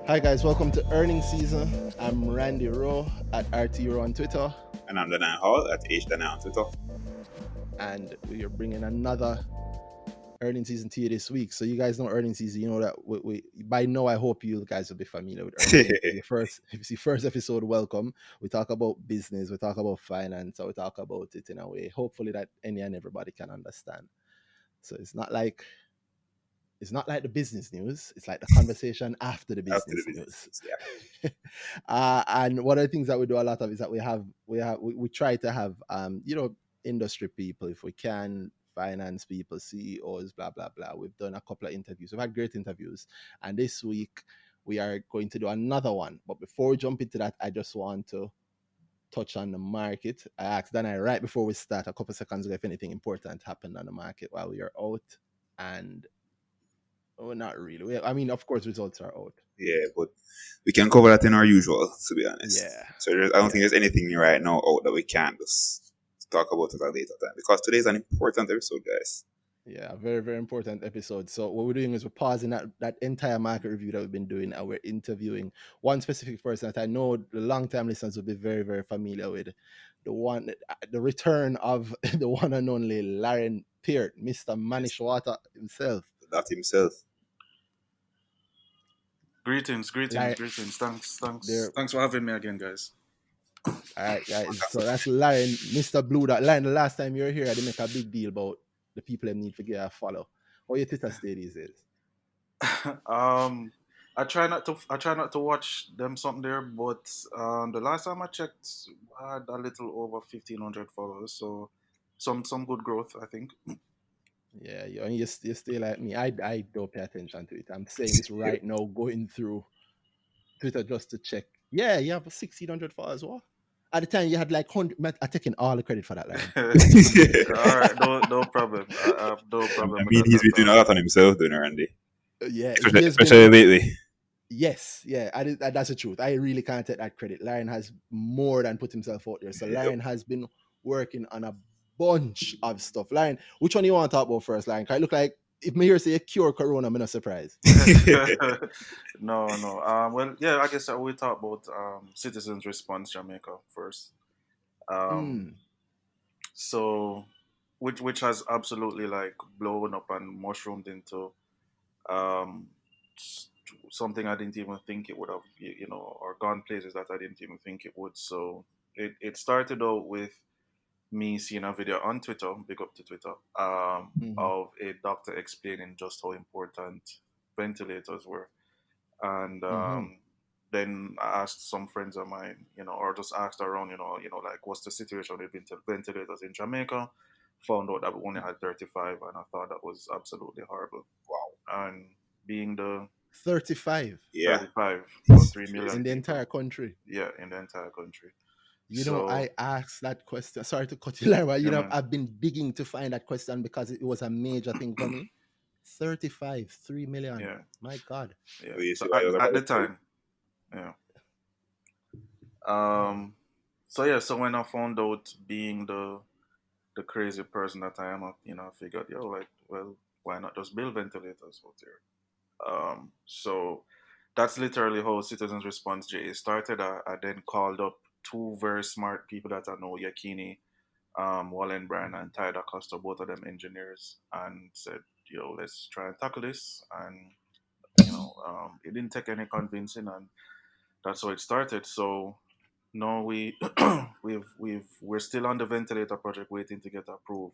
Hi guys, welcome to earnings season. I'm Randy Rowe at RT Rowe on Twitter, And I'm Danai Hall at HDanai on Twitter. and we are bringing another earnings season to you this week. So you guys know earnings season. You know that we by now. I hope you guys will be familiar with earnings season. If it's your first episode, welcome. We talk about business, we talk about finance, so we talk about it in a way, hopefully that any and everybody can understand. So it's not like the business news. It's like the conversation after the After the business business news. news, yeah. And one of the things that we do a lot of is that we try to have industry people, if we can, finance people, CEOs, blah blah blah. We've done a couple of interviews. We've had great interviews, and this week we are going to do another one. But before we jump into that, I just want to touch on the market. I asked Danai right before we start a couple of seconds ago if anything important happened on the market while we are out, and not really. I mean, of course, results are out. Yeah, but we can cover that in our usual, to be honest. Yeah, So I don't think yeah, there's anything right now out that we can't just talk about at a later time. Because today's an important episode, guys. yeah. Very, very important episode. So what we're doing is we're pausing that entire market review that we've been doing, and we're interviewing one specific person that I know the long-time listeners will be very, very familiar with. The return of the one and only Larren Peart, Mr. Yes, Manishwata himself. that himself. Greetings. Larren, Thanks there. for having me again, guys. All right, guys. So Fantastic. that's Larren, Mr. BlueDot. Larren, the last time you were here, I didn't make a big deal about the people that need to get a follow. How your Twitter stay these days? um, I try not to watch them something there, but the last time I checked, I had a little over 1,500 followers, so some good growth, I think. Yeah, you stay like me. I don't pay attention to it. I'm saying this right now, going through Twitter just to check. Yeah, you have 1,600 followers. What? At the time, you had like 100. I'm taking all the credit for that line. All right, no problem. I have no I problem with mean, that he's been at doing a all. lot on himself, doing Randy. Yeah, he Especially, has been. especially lately. Yes, yeah, that's the truth. I really can't take that credit. Lion has more than put himself out there. So Yep. Lion has been working on a bunch of stuff. Lion, which one you want to talk about first, Lion? Can I look like if me here say a cure corona, I'm not surprised. No. Well, yeah, I guess we talk about citizens' response Jamaica first. Um, Mm. so which has absolutely like blown up and mushroomed into um s- something I didn't even think it would have, or gone places that I didn't even think it would. So it started out with me seeing a video on Twitter, big up to Twitter, Mm-hmm. of a doctor explaining just how important ventilators were. And Mm-hmm. then I asked some friends of mine, or just asked around, like what's the situation with ventilators in Jamaica. Found out that we only had 35, and I thought that was absolutely horrible. And being the 35 Yeah. 35 for It's 3 crazy. million in the people, entire country. yeah, in the entire country. I So asked that question. Sorry to cut you, Lara. yeah, man, I've been digging to find that question because it was a major thing for me. 35, 3 million. yeah, My God. yeah. So you So see why you're at about the to. time, yeah. Wow. So yeah, so when I found out being the crazy person that I am, I figured, like, well, why not just build ventilators out there? So that's literally how Citizens Response JA started. I then called up two very smart people that I know, Yakini Wallenbrand and Ty Acosta, both of them engineers, and said, let's try and tackle this. And it didn't take any convincing, and that's how it started. So no, we're still on the ventilator project, waiting to get approved.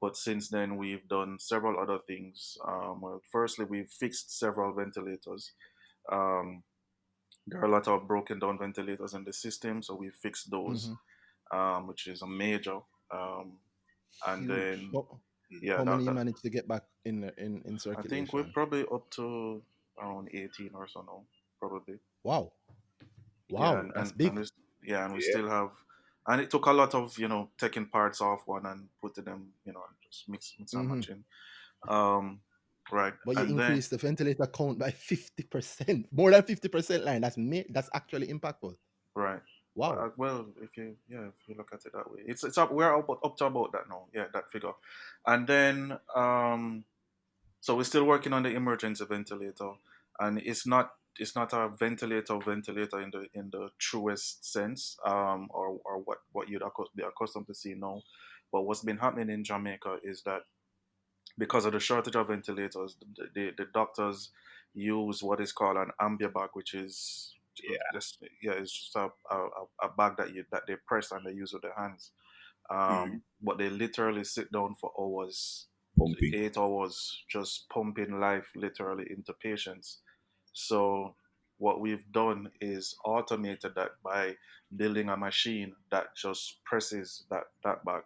But since then, we've done several other things. Well, firstly, we've fixed several ventilators. Um, there are a lot of broken down ventilators in the system, so we fixed those, Mm-hmm. which is a major. Um, and Huge. then, yeah, How many you that managed to get back in I think we're circulation? probably up to around 18 or so now, probably. Wow. Yeah, Wow. That's and big. this, yeah, and we Yeah. still have, and it took a lot of taking parts off one and putting them, and just mix and Mm-hmm. matching. Um, right, But you and then increase the ventilator count by 50%. More than 50% line. That's actually impactful. right. Wow. Well, if you look at it that way, it's up. We're up to about that now. Yeah, that figure, and then So we're still working on the emergency ventilator, and it's not a ventilator in the truest sense, or what you'd be accustomed to see now. But what's been happening in Jamaica is that because of the shortage of ventilators, the doctors use what is called an ambiabag, which is Yeah. just, yeah, it's just a bag that they press and they use with their hands. Mm-hmm. But they literally sit down for hours, Pumping. 8 hours, just pumping life literally into patients. So what we've done is automated that by building a machine that just presses that bag.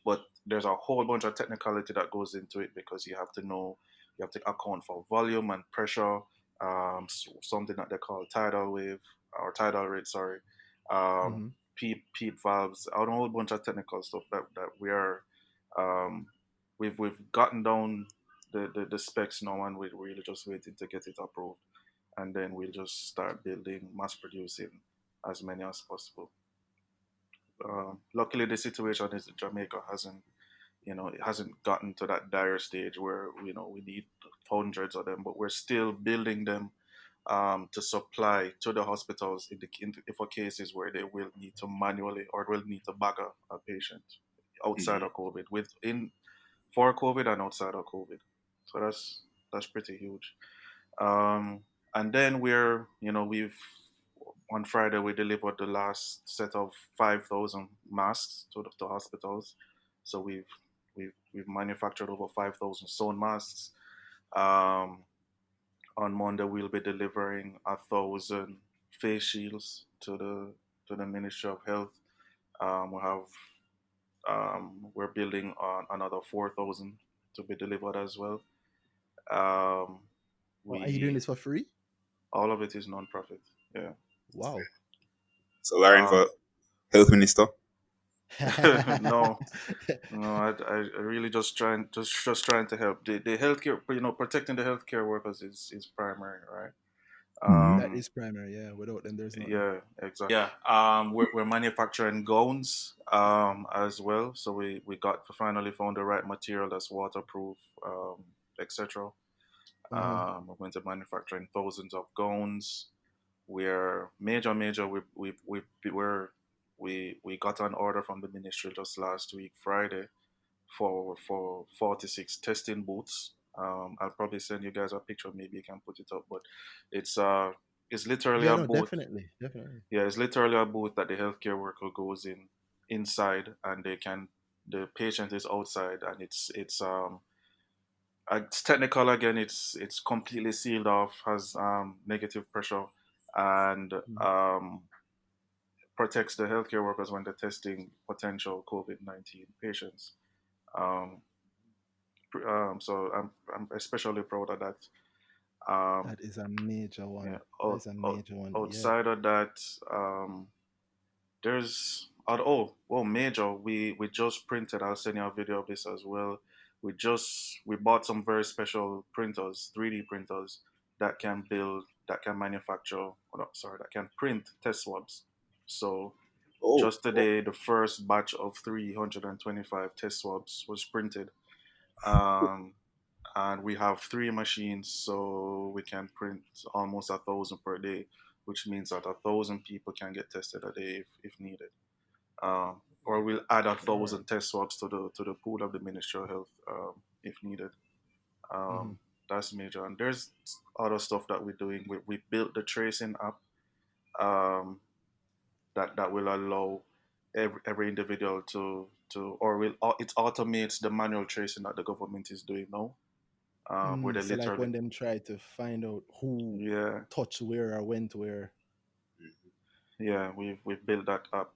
But there's a whole bunch of technicality that goes into it because you have to account for volume and pressure, something that they call tidal wave or tidal rate, sorry, um, Mm-hmm. peep valves, a whole bunch of technical stuff that um, we've gotten down the specs now, and we're really just waiting to get it approved, and then we'll just start building, mass producing as many as possible. Luckily, the situation is that Jamaica hasn't, it hasn't gotten to that dire stage where we need hundreds of them, but we're still building them to supply to the hospitals for cases where they will need to manually or will need to bag a patient outside Mm-hmm. of COVID, for COVID and outside of COVID. So that's pretty huge. Um, and then we've on Friday we delivered the last set of 5,000 masks to hospitals. So we've manufactured over 5,000 sewn masks. Um, on Monday we'll be delivering 1,000 face shields to the Ministry of Health. We're building on another 4,000 to be delivered as well. Um, Oh, are you doing we this for free? All of it is non-profit. Yeah. Wow. So Larren Um, for health minister. no, no, I really just trying to help the healthcare. Protecting the healthcare workers is primary, right? Mm-hmm. That Um, is primary. Yeah. Without them, there's nothing. yeah, exactly. Yeah. We're manufacturing gowns as well. So we finally found the right material that's waterproof, etc. Mm-hmm. We're going to manufacturing thousands of gowns. We're major. We got an order from the ministry just last week, Friday, for 46 testing booths. I'll probably send you guys a picture. Maybe you can put it up, but it's uh it's literally Yeah. a No. booth. Definitely. Definitely. Yeah, it's literally a booth that the healthcare worker goes inside, and the patient is outside, and it's technical again. It's completely sealed off, has negative pressure, and Mm-hmm. protects the healthcare workers when they're testing potential COVID-19 patients. Um, so I'm especially proud of that. Um, That is a major yeah. one. That is a major one. Yeah. Outside of that, there's major. We just printed. I'll send you a video of this as well. We bought some very special printers, 3D printers that can manufacture. Oh, no, sorry, that can print test swabs. So Oh, just oh, today, the first batch of 325 test swabs was printed. Um, and we have three machines, so we can print almost 1,000 per day, which means that 1,000 people can get tested a day if needed. Or we'll add a Word. thousand test swabs to the pool of the Ministry of Health, if needed. Mm-hmm. Um, that's major. And there's other stuff that we're doing. We built the tracing app, um, that will allow every individual to or will it automates the manual tracing that the government is doing now, where they So like literally, when them try to find out who yeah, touched where or went where. yeah, we've built that up.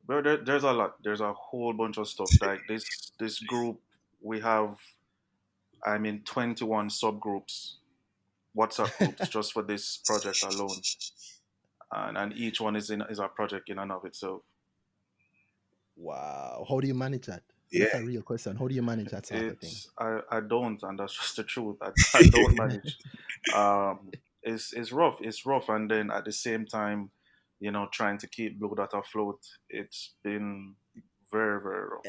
But there's a lot. There's a whole bunch of stuff. Like this group, we have, 21 subgroups, WhatsApp groups, just for this project alone, and each one is a project in and of itself. Wow. How do you manage that? yeah. That's a real question. How do you manage that sort of thing? I don't, and that's just the truth. I don't manage. Um, it's rough. It's rough, and then at the same time, trying to keep BlueDot afloat. It's been very rough.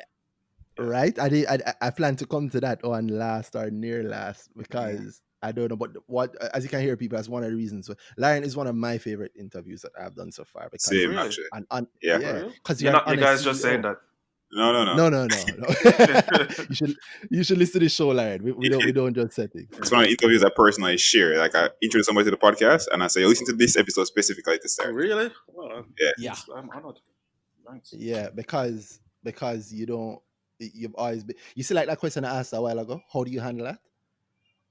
Yeah. right? I plan to come to that on last or near last Mm. because I don't know, but what as you can hear, people, that's one of the reasons. So, Larren is one of my favorite interviews that I've done so far because Same, Really? actually. yeah, Yeah. For real? because You're you're an not you honest guys just saying CEO. that. No, no, no. No, no, no, no. you should you should listen to this show, Larren. We don't just set things. It's one of the interviews I personally share. Like, I introduce somebody to the podcast and I say, listen to this episode specifically to start. Really? Well, Yeah. Yeah, I'm honored. Thanks. yeah, because you've always been. You see, like that question I asked a while ago. How do you handle that?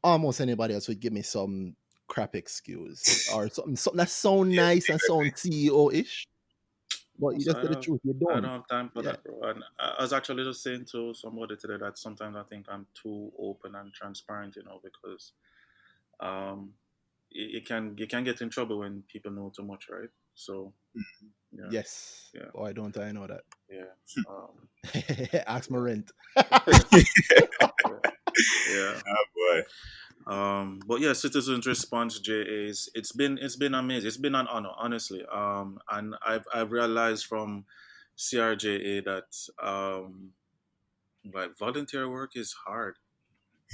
Almost anybody else would give me some crap excuse or something that sound Yeah, nice and exactly. sound CEO ish, but No, you so just tell the truth. You I don't. don't have time for Yeah. that, bro. And I was actually just saying to somebody today that sometimes I think I'm too open and transparent, because um, you can get in trouble when people know too much, right? So yeah, Yes. yeah, Why don't I know that? yeah, um, Ask my rent. yeah, yeah, yeah. Oh, boy. But yeah, citizens response JAs. It's been amazing. It's been an honor, honestly. And I've realized from CRJA that like volunteer work is hard.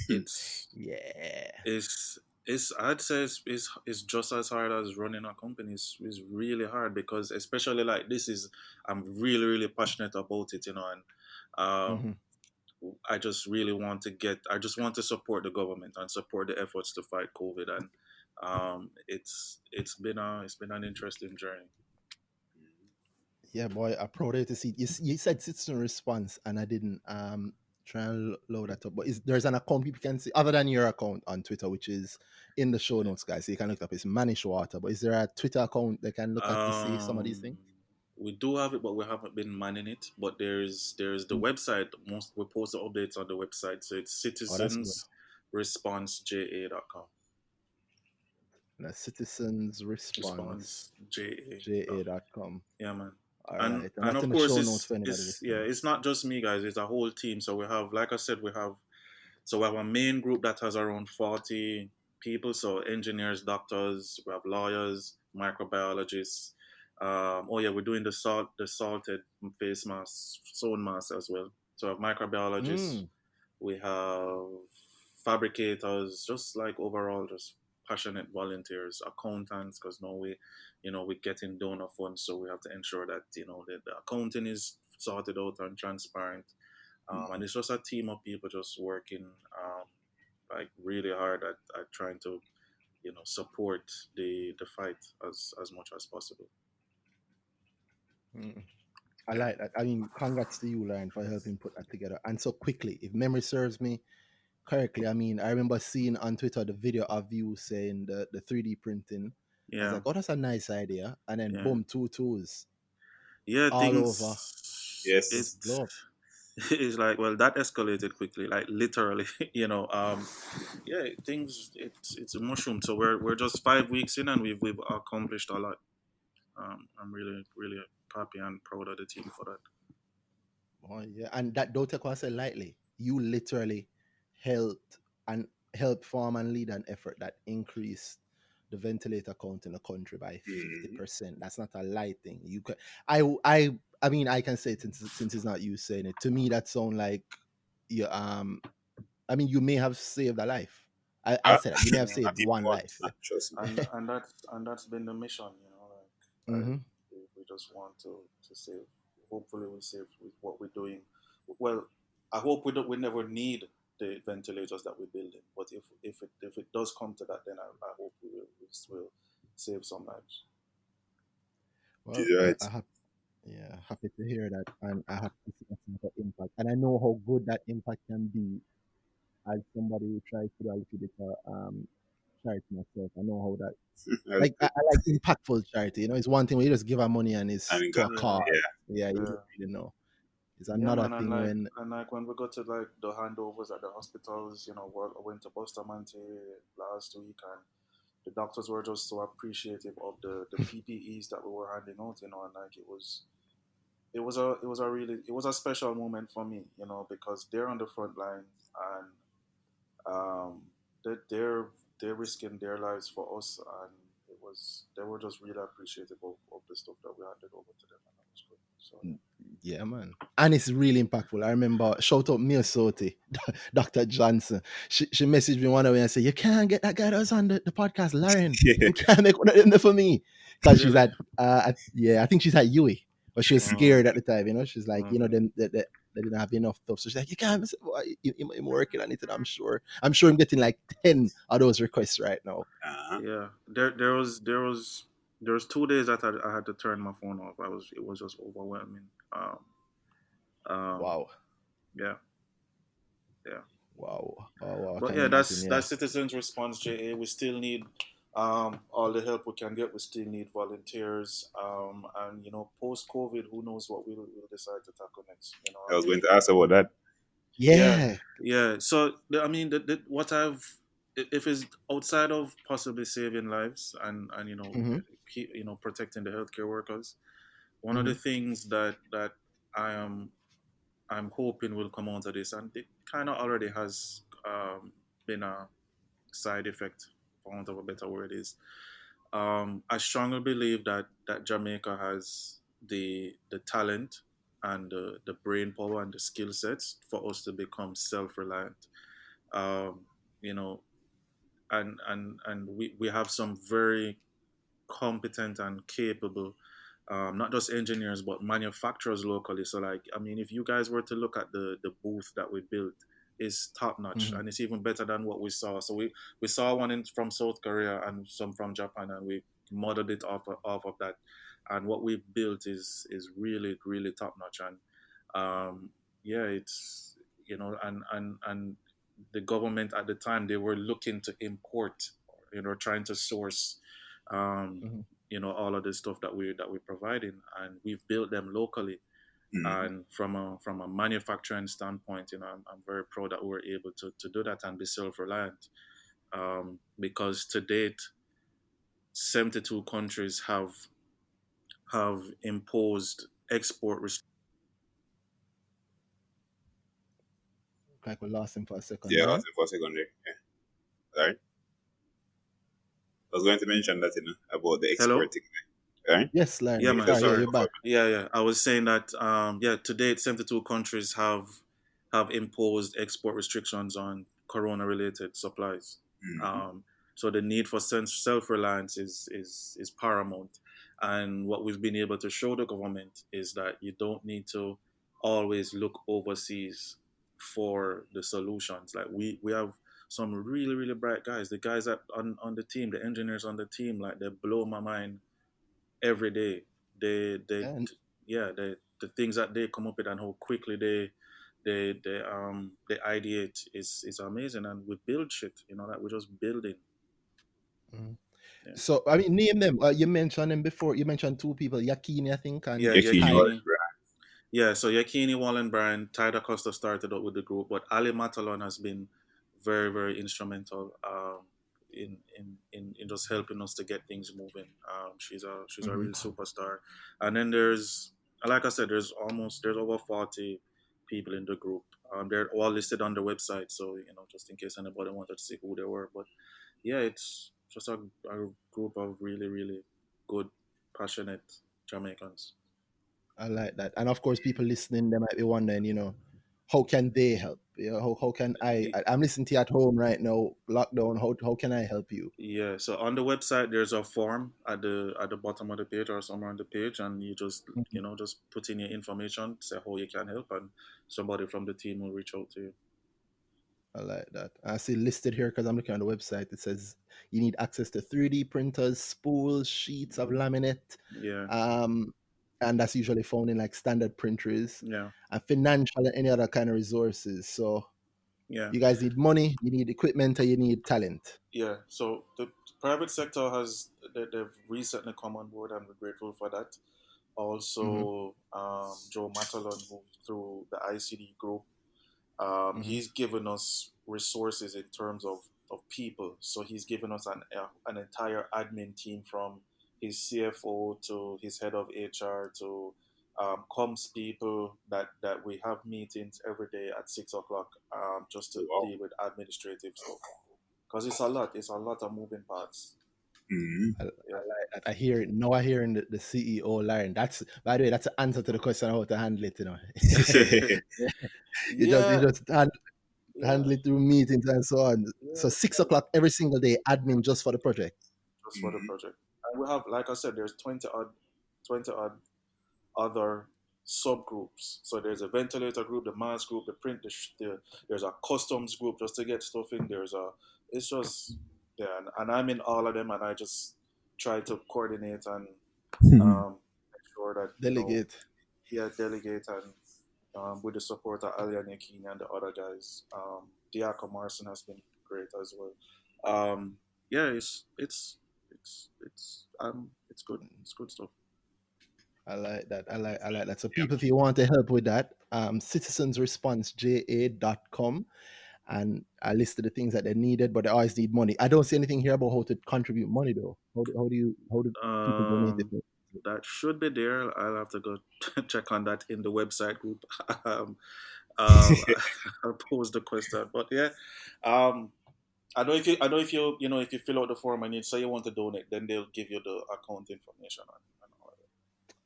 It's Yeah. it's it's I'd say it's just as hard as running a company. It's really hard because especially like this is I'm really really passionate about it, and Hmm. I just want to support the government and support the efforts to fight COVID, and it's been an interesting journey. Yeah, boy. I'm proud of you to see. You said citizen response, and I didn't try and load that up. But there's an account people can see other than your account on Twitter, which is in the show notes, guys. So you can look up. It's Manish Water. But is there a Twitter account they can look at to see some of these things? Um, we do have it, but we haven't been manning it. But there's the website. Most we post the updates on the website, so it's Oh, that's good. citizensresponseja.com. That's citizens response Response JA. ja.com. Yeah, man. All and right. And and that's of in the course show notes it's for anybody it's yeah, listening. it's not just me, guys. It's a whole team. So we have, like I said, we have a main group that has around 40 people. So engineers, doctors, we have lawyers, microbiologists. Oh yeah, we're doing the salted face mask, sewn mask as well. So we have microbiologists, Mm. we have fabricators, just like overall, just passionate volunteers, accountants, because now we're getting donor funds, so we have to ensure that the accounting is sorted out and transparent. And it's just a team of people just working like really hard at trying to support the fight as much as possible. Mm. I Yeah. like that. I mean, congrats to you, Lauren, for helping put that together. And so quickly, if memory serves me correctly, I mean, I remember seeing on Twitter the video of you saying the 3D printing. I was Yeah. like, oh, that's a nice idea. And then Yeah. boom, two tools Yeah, all over it Yes. the globe. it's like, well, that escalated quickly, like literally. Yeah, things it's a mushroom. So we're just 5 weeks in, and we've accomplished a lot. I'm really really happy and proud of the team for that. Oh yeah, and that don't take what I say lightly. You literally helped and helped form and lead an effort that increased the ventilator count in the country by Mhm. 50%. That's not a light thing. You could, I mean, I can say it since it's not you saying it. To me, that sound like you. I mean, you may have saved a life. I'll Ah, say that you may have Yeah. saved not even one one. life. Trust me. And that's been the mission, like Hmm. we just want to save. Hopefully, we save with what we're doing. Well, I hope we never need the ventilators that we're building. But if it does come to that, then I hope we will save some lives. Well, You're right. I have. Yeah, happy to hear that, and I have to see that sort of impact, and I know how good that impact can be as somebody who tries to do a little bit of charity myself. I know how that That's like I, good. I like impactful charity. You know, it's one thing when you just give her money and I it's mean, to God, a Yeah, cause. yeah. Yeah, you yeah. don't really know. It's Yeah, another man, and thing like when and like when we go to like the handovers at the hospitals, I went to Bustamante last week, and the doctors were just so appreciative of the PPEs that we were handing out, and like it was a special moment for me, because they're on the front line, and um, they're risking their lives for us, and they were just really appreciative of the stuff that we handed over to them, and that was good. So yeah. Yeah, man. And it's really impactful. I remember, shout out Mia Soti, Dr. Johnson. She messaged me one day and said, "You can't get that guy that was on the podcast, Larren. Yeah. You can't make one of them there for me." Because she's Really? yeah, I think she's at UE. But she was Mm, scared at the time, you know. She's like, mm-hmm. they didn't have enough stuff. So she's like, "You can't." I said, "Boy, I'm working on it, and I'm sure. I'm sure I'm getting like 10 of those requests right now." Uh-huh. Yeah. There was 2 days that I had to turn my phone off. It was just overwhelming. Um, Wow. yeah, yeah. Wow. Oh, wow. I But can yeah, imagine, that's yeah. citizens response. JA. We still need all the help we can get. We still need volunteers. And post COVID, who knows what we'll decide to tackle next. I was going to ask about that. Yeah, Yeah. yeah. So I mean, what if it's outside of possibly saving lives and Mm-hmm. protecting the healthcare workers. One of Mm-hmm. the things that I am I'm hoping will come out of this, and it kind of already has been a side effect, for want of a better word, is I strongly believe that Jamaica has the talent and the brain power and the skill sets for us to become self reliant. Um, you know, and we have some very competent and capable, not just engineers but manufacturers locally. So like, I mean, if you guys were to look at the booth that we built, is top notch Mm-hmm. and it's even better than what we saw. So we saw one from South Korea and some from Japan, and we modeled it off of that. And what we built is really really top notch. And yeah, it's and the government at the time, they were looking to import, trying to source um, Mm-hmm. all of the stuff that we're providing, and we've built them locally. Mm. And from a manufacturing standpoint, I'm very proud that we were able to do that and be self-reliant. Because to date, 72 countries have imposed export restrictions. Like we lost him for a second Yeah, I was there. in for a second there. Yeah. All right. I was going to mention that, about the Hello. exporting. All right. Yes, Larry. Yeah, You man. said Sorry, yeah, Sorry. you're back. Yeah, yeah. I was saying that yeah, to date, 72 countries have imposed export restrictions on corona-related supplies. mm-hmm. Um, so the need for self-reliance is paramount. And what we've been able to show the government is that you don't need to always look overseas for the solutions. Like we have some really really bright guys. The guys that on the team, the engineers on the team, like they blow my mind every day. They And yeah, the things that they come up with and how quickly they ideate is amazing. And we build shit, like we're just building. mhm. Yeah, So I mean, name them. You mentioned them before. You mentioned two people, Yakini, I think, yeah, and Yakini Ty. was Yakini. Yeah, so Yakini, Wallen Bryan, Tyler Costa started out with the group, but Ali Matalon has been very, very instrumental in just helping us to get things moving. She's a Hmm. real superstar. And then like I said, there's over 40 people in the group. They're all listed on the website, so just in case anybody wanted to see who they were. But yeah, it's just a group of really, really good, passionate Jamaicans. I like that. And of course, people listening, they might be wondering, how can they help? How can I'm listening to you at home right now, lockdown. How can I help you? Yeah, so on the website there's a form at the bottom of the page or somewhere on the page, and you just put in your information, say how you can help, and somebody from the team will reach out to you. I like that. I see listed here because I'm looking on the website. It says you need access to 3D printers, spools, sheets of laminate, Yeah, um, and that's usually found in like standard printers, yeah, and financial and any other kind of resources. So yeah, you guys need money, you need equipment, and you need talent. yeah. So the private sector they've recently come on board, and we're grateful for that. Hmm. Also, Joe Matalon, who through the ICD group, Hmm. he's given us resources in terms of people. So he's given us an entire admin team, from his CFO to his head of HR to comms people, that we have meetings every day at 6 o'clock, just to wow. deal with administrative stuff. Because it's a lot of moving parts. Mm-hmm. I Yeah. like that. I hear it. Now I hear in the CEO Larren. That's, by the way, that's the answer to the question how to handle it. You Yeah. just Yeah. handle it through meetings and so on. So Yeah. 6 o'clock every single day, admin just for the project. Just for the Mm-hmm. project. And we have, like I said, there's 20 odd other subgroups. So there's a ventilator group, the mass group, the print, there's a customs group just to get stuff in. It's just, yeah, and I'm in all of them, and I just try to coordinate and make sure that, Delegate. yeah, delegate and with the support of Ali and Yakini and the other guys. Diaka Marson has been great as well. Yeah, it's good. It's good stuff. I like that. I like that. So people, if you want to help with that, citizensresponseja.com, and I listed the things that they needed, but they always need money. I don't see anything here about how to contribute money though. How do people donate it? Um, that should be there. I'll have to go check on that in the website group. um, I'll pose the question, but yeah, um, I know if if you fill out the form and you say you want to donate, then they'll give you the account information and all of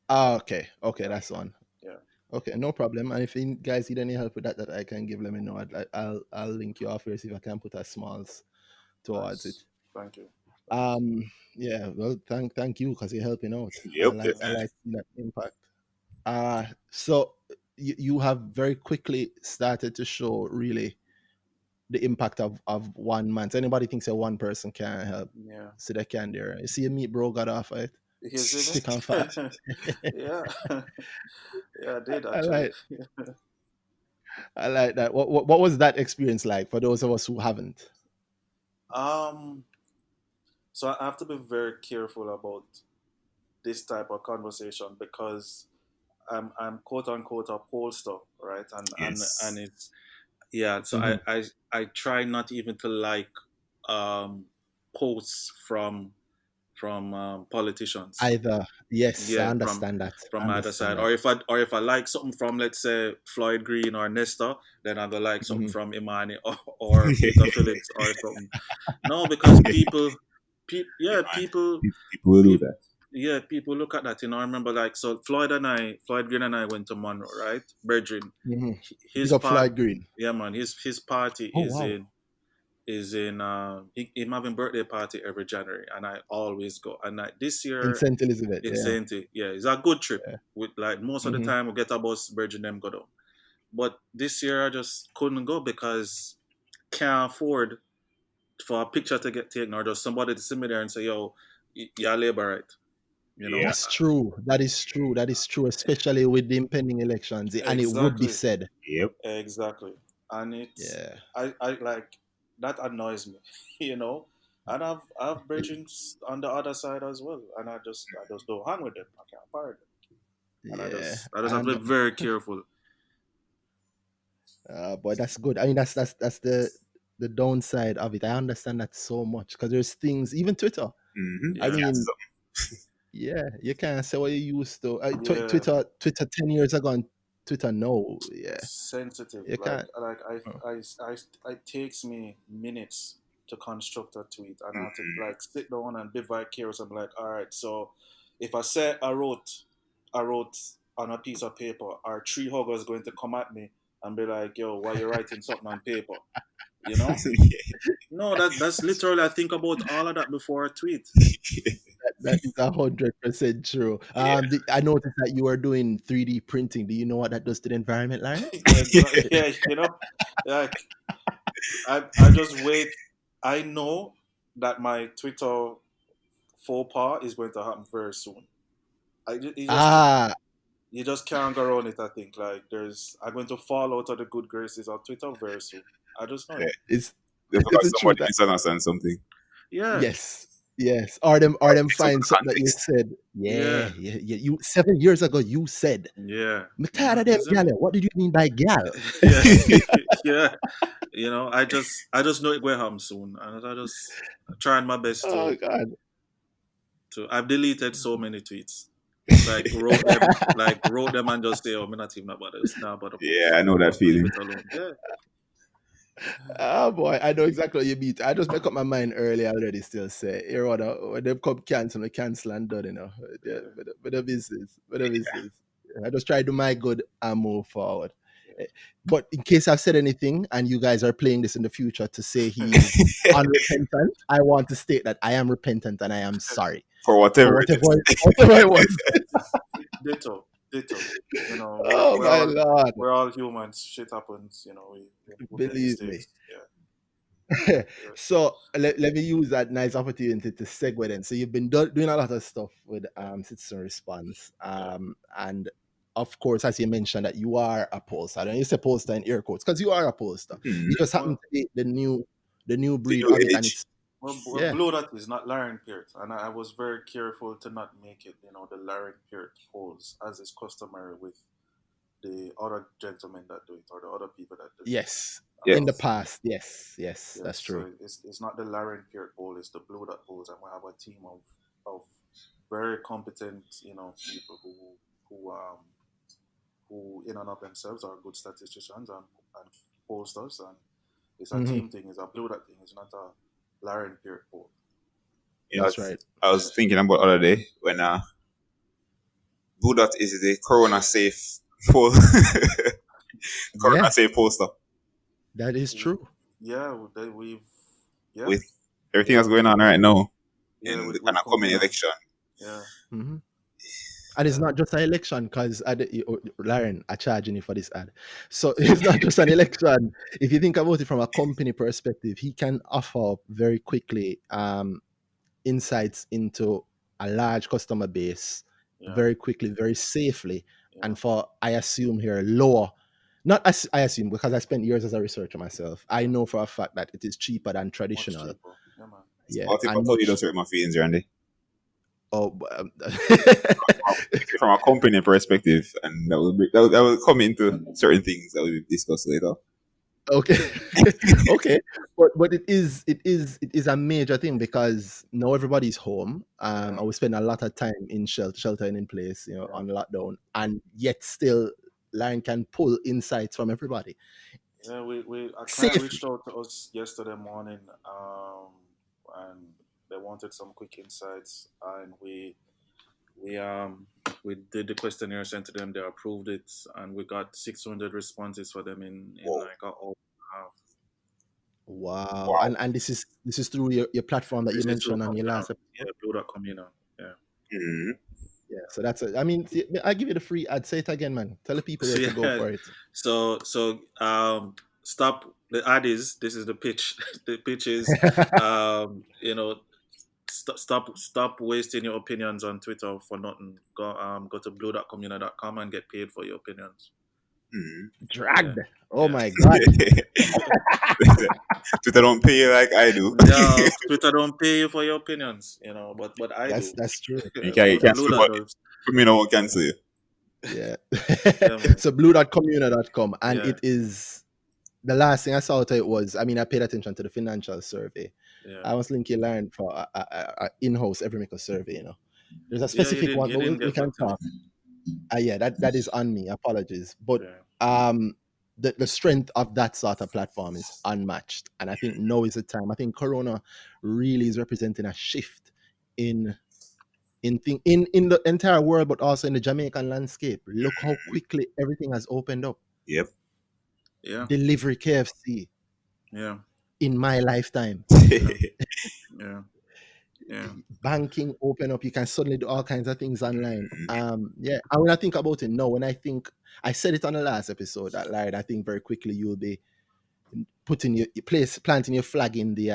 Ah, okay, it. okay, that's one. Yeah, Okay, no problem. And if you guys need any help with that, I can give, let me know. I'll link you off here, see if I can put a smalls towards it. nice. Thank you. Thanks. Yeah. Well, thank you because you're helping out. Yep. I like seeing that impact. So you have very quickly started to show really the impact of one man. So anybody thinks that one person can help, Yeah. so they can there. You see, a meat bro got off it, Here's it. thick and fast. Yeah. Yeah, I did I actually. like I like that. What was that experience like for those of us who haven't? Um, so I have to be very careful about this type of conversation because I'm quote unquote a pollster, right? And Yes. it's yeah. So Hmm. I try not even to like um posts from politicians. Either, yes, I Yeah, understand that. I from either understand side. that. Or if I like something from, let's say, Floyd Green or Nesta, then I go like something Hmm. from Imani or Peter Phillips or something. No, because yeah, Yeah, man. People will do people, that. yeah, people look at that. I remember like so Floyd Green and I went to Monroe, right? Brethren, Hmm. Big his up part, Floyd Green. yeah, man, his party Oh wow, is in him having birthday party every January, and I always go. And this in year Saint Elizabeth. in Yeah. Saint, yeah, it's a good trip. Yeah. With like most of the Hmm. time we get a bus, Virgin them go down. But this year I just couldn't go because can't afford for a picture to get taken or just somebody to sit me there and say, "Yo, you're labor right," you Yeah. know. That's true. That is true. That is true, especially with the impending elections. And it would be Exactly, said. Yep. exactly, and Yeah. I like that annoys me, you know. And I've bridgings on the other side as well, and I just don't hang with them. I can't part them, and Yeah. I just have to And be very careful. but that's good. I mean, that's the downside of it. I understand that so much because there's things, even Twitter. Mm-hmm. I You Yeah, can't mean, stop. yeah, you can't say what you used to. yeah. Twitter 10 years ago and Twitter no. Yeah, Sensitive. you can't. Oh. It takes me minutes to construct a tweet, and I have to Mm-hmm. like sit down and be vicarious. I'm like, all right, so if I say I wrote on a piece of paper, are three huggers going to come at me and be like, yo, why you writing something on paper? You know? No, that's literally I think about all of that before I tweet. That is 100% true. Yeah. I noticed that you are doing 3D printing. Do you know what that does to the environment, Larry? Exactly. Yeah, like I just wait. I know that my Twitter faux pas is going to happen very soon. Ah, You just can't go around it. I think like I'm going to fall out of the good graces of Twitter very soon. I just know Yeah. it. it's Because it's the somebody truth. misunderstands something. Yeah, Yes, yes. Or them It's out find of something that you context. said. Yeah, yeah, yeah, yeah. You 7 years ago you said, yeah. "Me tired of them Is gal. it? What did you mean by gal?" Yeah, yeah. I just know it will happen soon, and I just trying my best Oh God. to. I've deleted so many tweets. Like wrote them and just say, "Oh, I'm not even about this now, about the Yeah, post. I know that Just leave feeling. it alone." Yeah, Oh boy, I know exactly what you mean. I just make up my mind early already. Still say, here what when they come cancel, they cancel and done. You know, Yeah, but the business, but the business. I just try to do my good and move forward. yeah. Eh, But in case I've said anything and you guys are playing this in the future to say he is unrepentant, I want to state that I am repentant and I am sorry For for whatever it whatever is. whatever it was. Ditto, ditto. You know, Oh my lord, we're all humans. Shit happens. You know, we make believe me. mistakes. Yeah, yeah, So let me use that nice opportunity to segue then. So you've been doing a lot of stuff with yeah, citizen response, yeah, and of course, as you mentioned, that you are a pollster. I don't use a pollster in air quotes because you are a pollster. Mhm. You just happen Well, to be the new The breed new of it, and age. it's well, yeah, BlueDot is not Larren Peart, and I was very careful to not make it, the Larren Peart polls, as is customary with the other gentlemen that do it or the other people that do it. yes. In the Yes. past, yes, Yes, that's so true. it's not the Larren Peart poll, it's the BlueDot polls, and we have a team of very competent, people who in and of themselves are good statisticians and pollsters, and it's a Hmm. team thing, it's a BlueDot thing, it's not a Larren Peart poll. You know, That's right. I was thinking about the other day when BlueDot is the Corona safe poll, Corona Yeah, safe poster that is We, true. yeah, we've yeah, with everything yeah, that's going on right now yeah, in the kind with of coming Communal, election. yeah, Hmm. And it's yeah, not just an election because Lauren are charging you for this ad. So it's not just an election. If you think about it from a company perspective, he can offer very quickly insights into a large customer base yeah, very quickly, very safely, yeah, and for I assume here lower. Not as I assume because I spent years as a researcher myself. I yeah, know for a fact that it is cheaper than much traditional. cheaper, yeah, man, Yeah, But if I and told you, much. don't hurt my feelings, Randy. Oh, From a company perspective, and that will come into certain things that we discuss later. okay. Okay, but it is a major thing because now everybody's home, yeah, and we spend a lot of time in sheltering in place, yeah, on lockdown, and yet still Lion can pull insights from everybody yeah. We a client reached safely. out to us yesterday morning, and they wanted some quick insights, and we um we did the questionnaire, sent to them, they approved it, and we got 600 responses for them in Whoa. like a hour and a half. Wow. Wow. And this is through your platform that you This is through mentioned on your Communal, last episode. yeah, Blue.Communal, yeah. Mhm. Yeah, so that's it. I mean, see, I give you the free ad. Say it again, man. Tell the people So where to go yeah, for it. stop. The ad is, this is the pitch. The pitch is, stop wasting your opinions on Twitter for nothing. Go to blue.communal.com and get paid for your opinions. Mhm. Yeah, Dragged. Oh yeah. my god. Twitter don't pay you like I do. Yeah, Twitter don't pay you for your opinions, but I That's do. that's true. You But can't That's sue, true. Blue.Dot but does. for me, no one cancel you. Yeah. Yeah, man. So blue.communal.com. And Yeah, it is the last thing I saw to it was, I mean, I paid attention to the financial survey. yeah, I was linking learn for a in-house every make a survey. There's a yeah. You specific didn't. one, You but we, didn't we get can back to me. talk. Yeah, that is on me. Apologies. But Yeah, um the strength of that sort of platform is unmatched. And I think now is the time. I think Corona really is representing a shift in in the entire world, but also in the Jamaican landscape. Look how quickly everything has opened up. Yep. yeah, Delivery KFC yeah, in my lifetime. yeah, yeah, yeah, Banking open up. You can suddenly do all kinds of things online. Yeah. And when I think about it now, when I think I said it on the last episode that Larry, I think very quickly you'll be putting your place planting your flag in the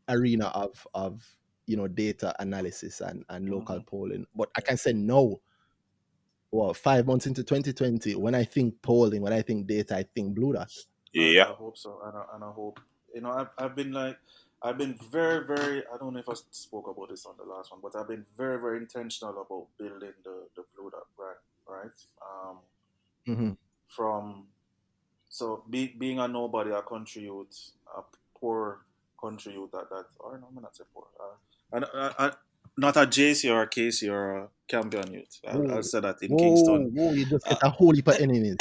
arena of data analysis and local hmm, polling. But I yeah. can say no. Well, 5 months into 2020, when I think polling, when I think data, I think Blue Dot. Yeah. I hope so, and I hope, I've been like, I've been very, very. I don't know if I spoke about this on the last one, but I've been very, very intentional about building the BlueDot brand, right? Hmm. From being a nobody, a country youth, a poor country youth, or no, I'm not say poor. And not a JC or a KC or a Campion Youth. I'll Whoa, say that in whoa, Kingston. whoa! You just get Uh, a whole heap of enemies.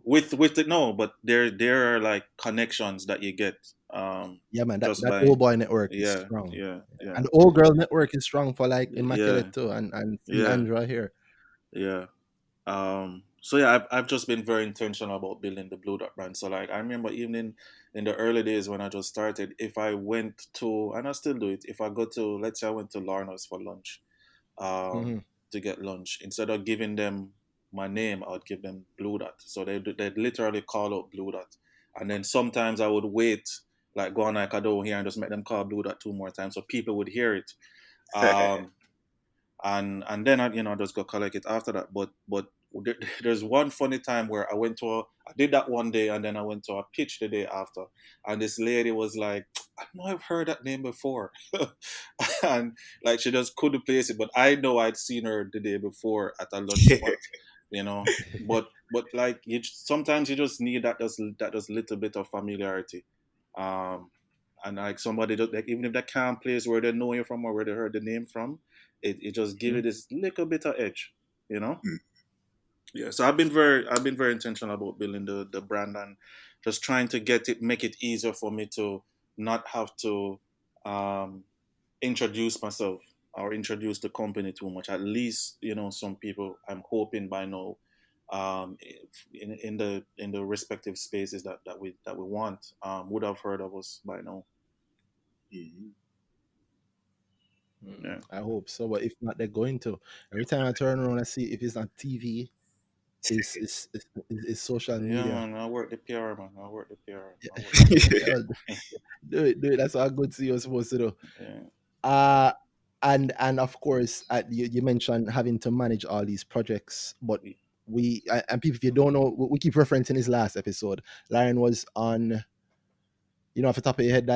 with the no, but there are like connections that you get Yeah, man, that just that by old boy network is yeah, strong, yeah, yeah, and the old girl network is strong for like yeah, Immaculate too, and St. yeah, Andrew here. yeah. So yeah, I've just been very intentional about building the Blue Dot brand. So like I remember even in the early days when I just started, if I went to, and I still do it, if I go to, let's say I went to Larner's for lunch, um, Hmm. to get lunch, instead of giving them my name, I would give them Blue Dot. So they'd literally call out Blue Dot, and then sometimes I would wait, like go on like I do here and just make them call Blue Dot two more times so people would hear it. Um, and then I just go collect it after that. But there's one funny time where I did that one day, and then I went to a pitch the day after, and this lady was like, I know I've heard that name before, and like she just couldn't place it, but I know I'd seen her the day before at a lunch spot, you know. But like sometimes you just need that does little bit of familiarity, um, and like somebody just like even if they can't place where they know you from or where they heard the name from, it just give it this little bit of edge, you know. Mm. Yeah, so I've been very intentional about building the brand and just trying to make it easier for me to not have to um, introduce myself or introduce the company too much. At least some people, I'm hoping by now, in the respective spaces that we want, would have heard of us by now. Mhm. Yeah. I hope so, but if not, they're going to. Every time I turn around, I see if it's on TV, is social Yeah, media. man. I work the PR, man. I work the PR. I Yeah, work the well, do it, do it. That's what a good CEO is supposed to do. PR. Uh and of course, you mentioned having to manage all these projects, but Yeah. and people, if you don't know, we keep referencing his last episode. Larren was on, off the top of your head,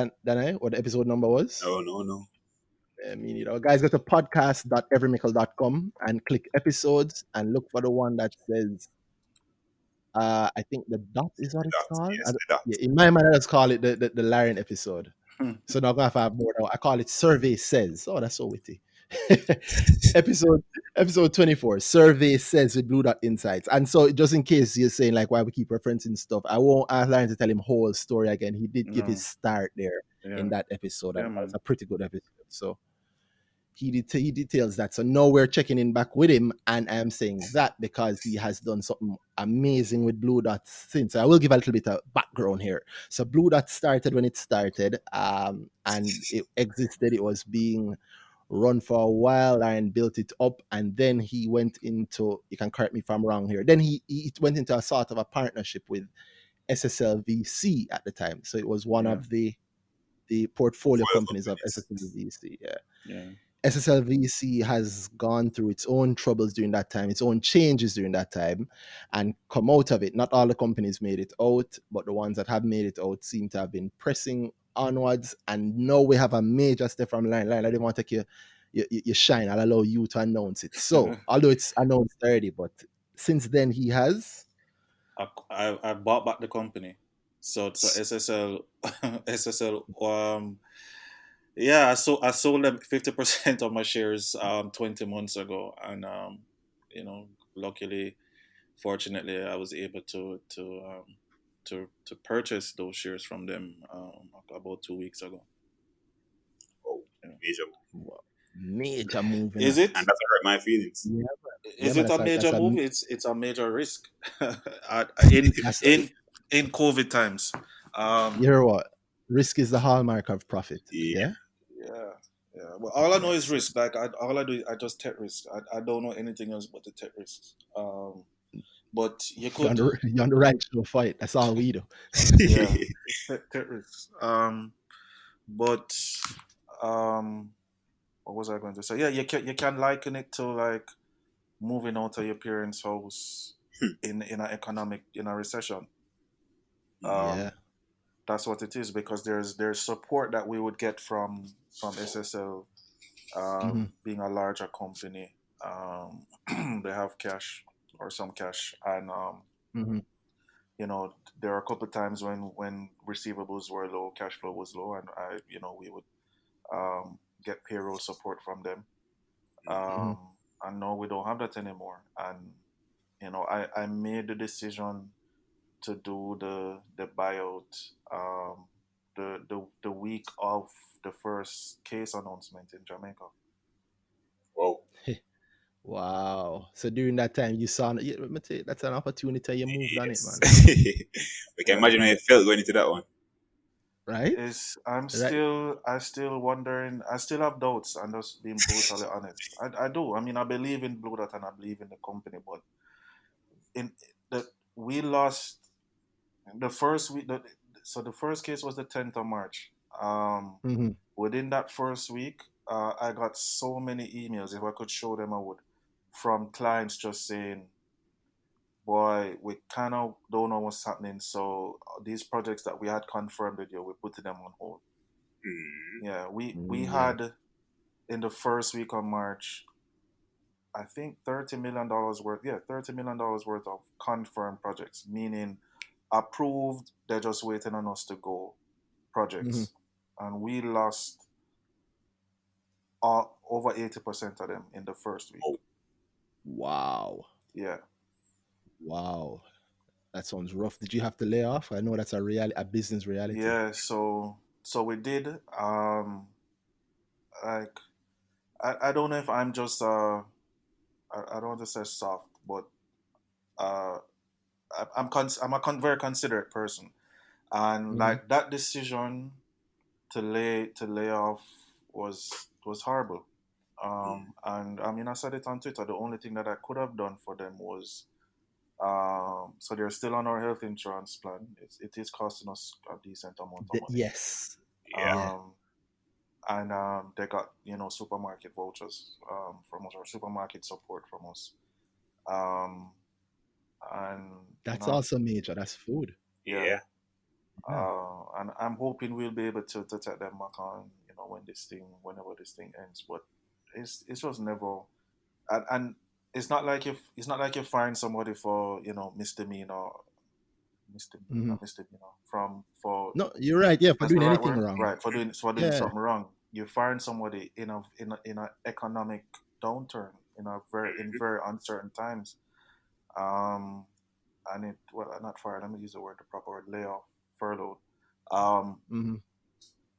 what the episode number was. No, no, no. I mean, guys, go to podcast.everymickle.com and click episodes and look for the one that says, I think the dot is what The it's dot. called. Yes, the dot. Yeah, in my mind, I just call it the Larian episode. So now I'm gonna have more now. I call it Survey Says. Oh, that's so witty. episode episode 24. Survey Says with Blue Dot Insights. And so just in case you're saying like why we keep referencing stuff, I won't ask Larian to tell him whole story again. He did give his No. start there in Yeah. that episode, Yeah, and it's man. a pretty good episode. So he details that. So now we're checking in back with him, and I'm saying that because he has done something amazing with Blue Dot since. I will give a little bit of background here. So Blue Dot started when it started, and it existed. It was being run for a while and built it up, and then he went into. You can correct me if I'm wrong here. Then he went into a sort of a partnership with SSLVC at the time. So it was one Yeah. of the portfolio Portfolio companies of companies. SSLVC. Yeah. Yeah. SSLVC has gone through its own troubles during that time, its own changes during that time, and come out of it. Not all the companies made it out, but the ones that have made it out seem to have been pressing onwards. And now we have a major step from line. I didn't want to take your shine. I'll allow you to announce it. So, although it's announced already, but since then he has. I bought back the company. So SSL SSL yeah, I sold them 50% of my shares 20 months ago, and luckily, fortunately, I was able to purchase those shares from them about 2 weeks ago. Oh, Yeah. major move. Wow, major move, Is it? And that hurt my feelings. Yeah, yeah, Is man. it a That's major a move? It's a major risk. In that's in COVID times. you hear what? Risk is the hallmark of profit. Yeah. Yeah. Yeah, yeah. Well, all I know is Yes. risk. Like all I do, I just take risks. I don't know anything else but to take risks. But you You're on could, the you're on the right to fight. That's all we do. yeah, take risks. But um, what was I going to say? Yeah, you can liken it to like moving out of your parents' house in a recession. Yeah. Um, that's what it is because there's support that we would get from SSL, Hmm. being a larger company. They have cash or some cash, and Hmm. there are a couple of times when receivables were low, cash flow was low, and we would get payroll support from them. Mm-hmm. Um, and no, we don't have that anymore. And I made the decision to do the buyout the week of the first case announcement in Jamaica. Wow. Wow. So during that time, you saw, yeah, let me tell you, that's an opportunity. You moved on it, Yes. man. We can Yeah. imagine how you felt going into that one. Right? Is I'm Right? still I still wondering. I still have doubts. I'm just being brutally honest. I do. I mean, I believe in BlueDot and I believe in the company, but in the we lost the first week. So the first case was the 10th of March. Mm-hmm. Within that first week, I got so many emails. If I could show them, I would, from clients just saying, "Boy, we kind of don't know what's happening. So these projects that we had confirmed with you, we're putting them on hold." Mm. Yeah, we Yeah. had in the first week of March, I think $30 million worth. Yeah, $30 million worth of confirmed projects, meaning approved. They're just waiting on us to go Mm-hmm. projects, and we lost all, over 80% of them in the first week. Oh, Wow. Yeah, Wow. That sounds rough. Did you have to lay off? I know that's a business reality. yeah. So we did. Like I don't know if I'm just I don't want to say soft, but uh, I'm a very considerate person, and Mm-hmm. like that decision to lay off was horrible. mm. And I mean, I said it on Twitter. The only thing that I could have done for them was, so they're still on our health insurance plan. It is costing us a decent amount of money. Yes. Yeah. Yeah. Um, and they got supermarket vouchers from us, or supermarket support from us. Um, and That's also major. That's food. yeah, Yeah. Yeah. and I'm hoping we'll be able to take them back on, whenever this thing ends. But it's just never, and it's not like you find somebody for misdemeanor, Mm-hmm. not misdemeanor, from for No, you're right. Yeah, for that's the doing right anything word, wrong. right, for doing Yeah. something wrong. You find somebody in a economic downturn, in Mm. very uncertain times. Um, and not fired. Let me use the proper word, layoff, furloughed. Um, Mm-hmm.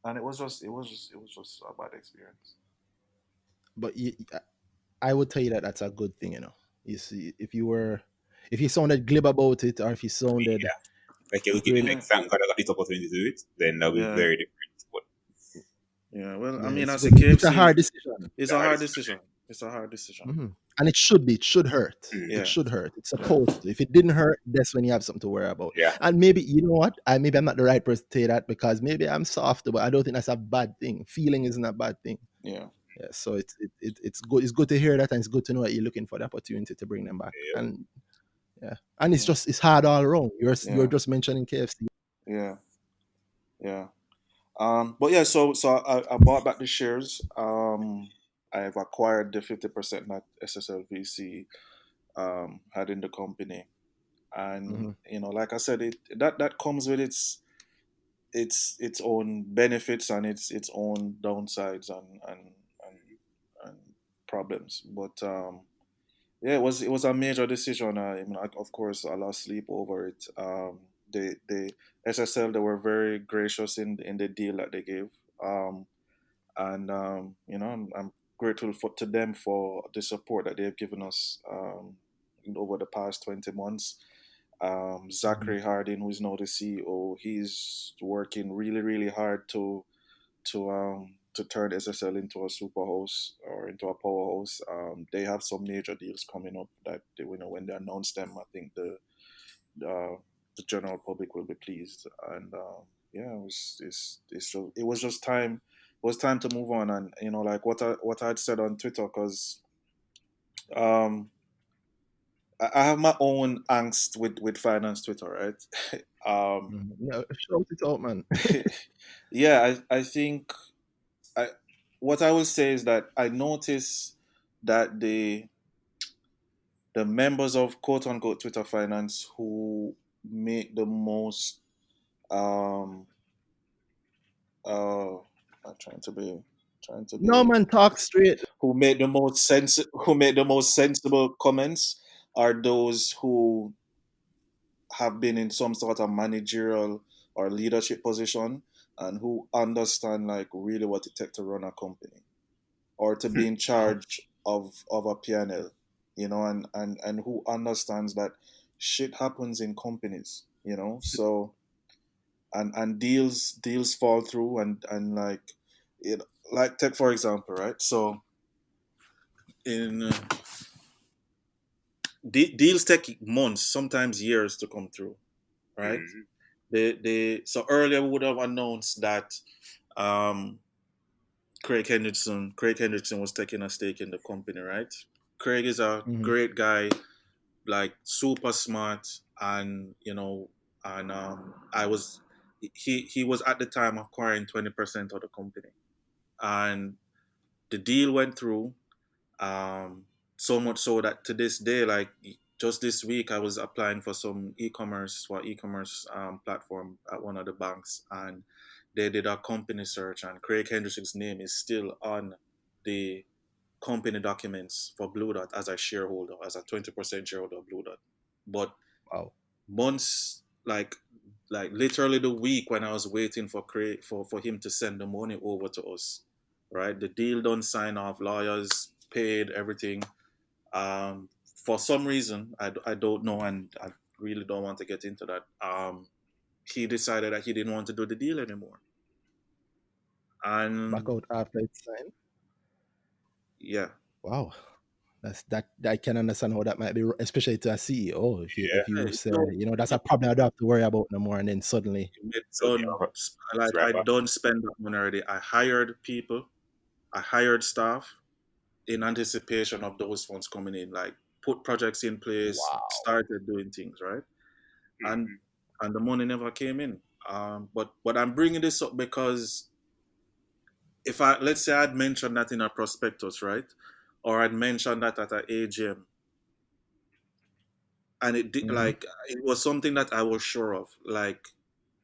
and it was just a bad experience. But I would tell you that that's a good thing. You see, if you sounded glib about it, or if you sounded Yeah. Like you look at it really, like Yeah, thank God I got this opportunity to do it, then that'll be yeah, very different. But yeah. Well, I yeah, mean, it's as a good. It's a KFC, hard decision. it's the a hard hardest. decision. It's a hard decision. Hmm. And it should be. It should hurt. Mm. It Yeah, should hurt. It's supposed to. If it didn't hurt, that's when you have something to worry about. Yeah. And maybe you know what? Maybe I'm not the right person to say that, because maybe I'm soft, but I don't think that's a bad thing. Feeling isn't a bad thing. yeah, Yeah. So it's good. It's good to hear that, and it's good to know that you're looking for the opportunity to bring them back. Yep. And yeah, and yeah, it's hard all around. You're yeah, just mentioning KFC. yeah, yeah. But yeah, so I bought back the shares. I've acquired the 50% that SSLVC had in the company, and Hmm. like I said, that comes with its own benefits and its own downsides and problems. But yeah, it was a major decision. I mean, of course, I lost sleep over it. The SSL, they were very gracious in the deal that they gave, and I'm grateful to them for the support that they've given us over the past 20 months. Hmm. Zachary Harding, who is now the CEO, he's working really, really hard to turn SSL into a super house or into a powerhouse. They have some major deals coming up that when they announce them, I think the general public will be pleased. And yeah, it was just time. It was time to move on, and like what I'd said on Twitter, because um, I have my own angst with finance Twitter, right? No, shout it out, man. Yeah, I think I what I will say is that I notice that the members of quote unquote Twitter finance who make the most um I'm trying to be trying to No be man, talk straight. who made the most sensible comments are those who have been in some sort of managerial or leadership position and who understand like really what it takes to run a company or to be in Wow. charge of a P&L, and who understands that shit happens in companies, so and deals fall through and like it like take for example, right? So in deals take months, sometimes years to come through, right? Mm-hmm. They so earlier we would have announced that um Craig Hendrickson was taking a stake in the company, right? Craig is a Mhm. great guy, like super smart, and I was he was at the time acquiring 20% of the company, and the deal went through. Um, so much so that to this day, like just this week, I was applying for some e-commerce platform at one of the banks, and they did a company search, and Craig Hendrickson's name is still on the company documents for BlueDot as a shareholder, as a 20% shareholder of BlueDot. But Wow. months, like literally the week when I was waiting for him to send the money over to us, right? The deal done sign off, lawyers paid everything. For some reason, I don't know, and I really don't want to get into that. He decided that he didn't want to do the deal anymore, Back and out after it's signed. yeah, Wow. That I can understand how that might be, especially to a CEO. If you say, that's a problem I don't have to worry about no more, and then suddenly, it So done. it's Like right I back. don't spend that money already. I hired people, I hired staff in anticipation of those funds coming in. Like put projects in place, wow. started doing things right, and Mm-hmm. and the money never came in. But I'm bringing this up because if I let's say I'd mentioned that in a prospectus, right, or I'd mentioned that at an AGM, and Hmm. like it was something that I was sure of, like,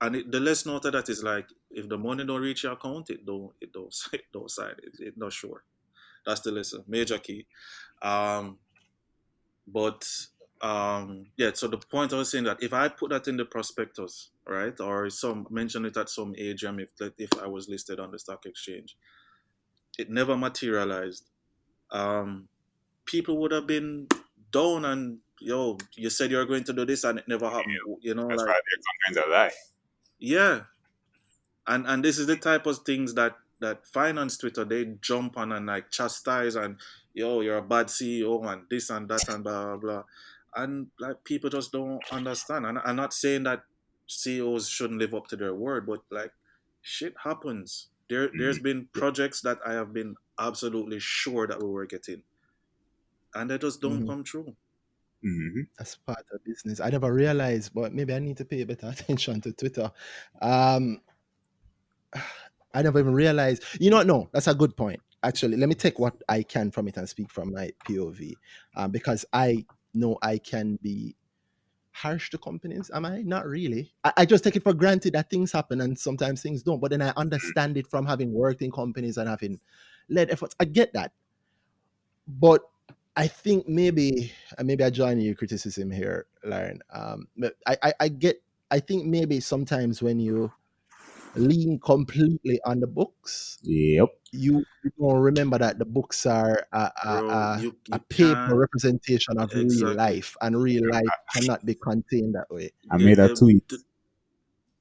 and the less note of that is like if the money don't reach your account, it don't it don't sign it not sure. That's the lesson, major key. Um, but yeah, so the point I was saying that if I put that in the prospectus, right, or some mention it at some AGM, if I was listed on the stock exchange, it never materialized. Um, People would have been down and you said you're going to do this and it never happened. That's why Like they're sometimes a lie. yeah, and this is the type of things that finance Twitter they jump on and like chastise and you're a bad CEO and this and that and blah blah blah, and like people just don't understand. And I'm not saying that CEOs shouldn't live up to their word, but like shit happens. There's Mm-hmm. been projects that I have been absolutely sure that we were getting, and they just don't Hmm. come true. Mm-hmm. That's part of business. I never realized, but maybe I need to pay better attention to Twitter. Um, I never even realized. No, that's a good point. Actually, let me take what I can from it and speak from my POV, because I know I can be harsh to companies. Am I? Not really. I just take it for granted that things happen and sometimes things don't. But then I understand it from having worked in companies and having led efforts. I get that. But I think maybe I join your criticism here, Lauren. But I get. I think maybe sometimes when you lean completely on the books, Yep. you don't remember that the books are Bro, you a paper can't representation of real exactly. life, and real life cannot be contained that way. I The, made a the, tweet the,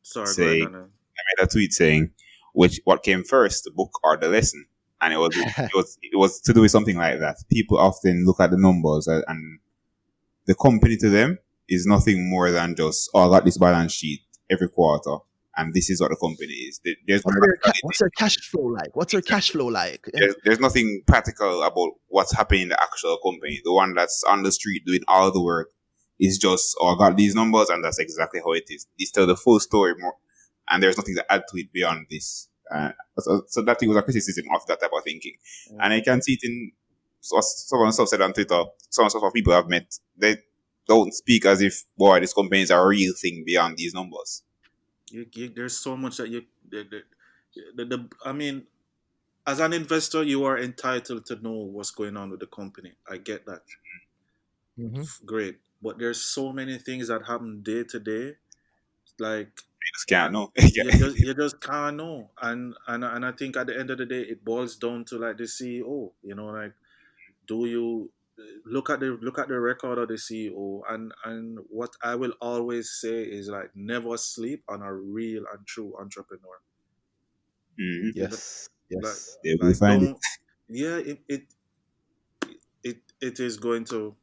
Sorry, go ahead, saying Daniel. made a tweet saying what came first, the book or the lesson, and it was to do with something like that. People often look at the numbers and the company to them is nothing more than just, oh, I got this balance sheet every quarter, and this is what the company is. There's no What's practicality. their cash flow like? What's their cash flow like? Yeah. There's nothing practical about what's happening in the actual company. The one that's on the street doing all the work is just, oh, I got these numbers, and that's exactly how it is. It's tell the full story more, and there's nothing to add to it beyond this. So that thing was a criticism of that type of thinking, and I Mhm. can see it in some of the stuff said on Twitter. Some of the stuff people I've met, they don't speak as if, boy, this company is a real thing beyond these numbers. There's so much that I mean, as an investor, you are entitled to know what's going on with the company. I get that. Mm-hmm. Great. But there's so many things that happen day to day. Like You just can't know. you just can't know. And I think at the end of the day it boils down to like the CEO, like do you look at the record of the CEO, and what I will always say is like never sleep on a real and true entrepreneur. Mhm. You know, Yes. like Yes. They will like find it. don't yeah, it is going to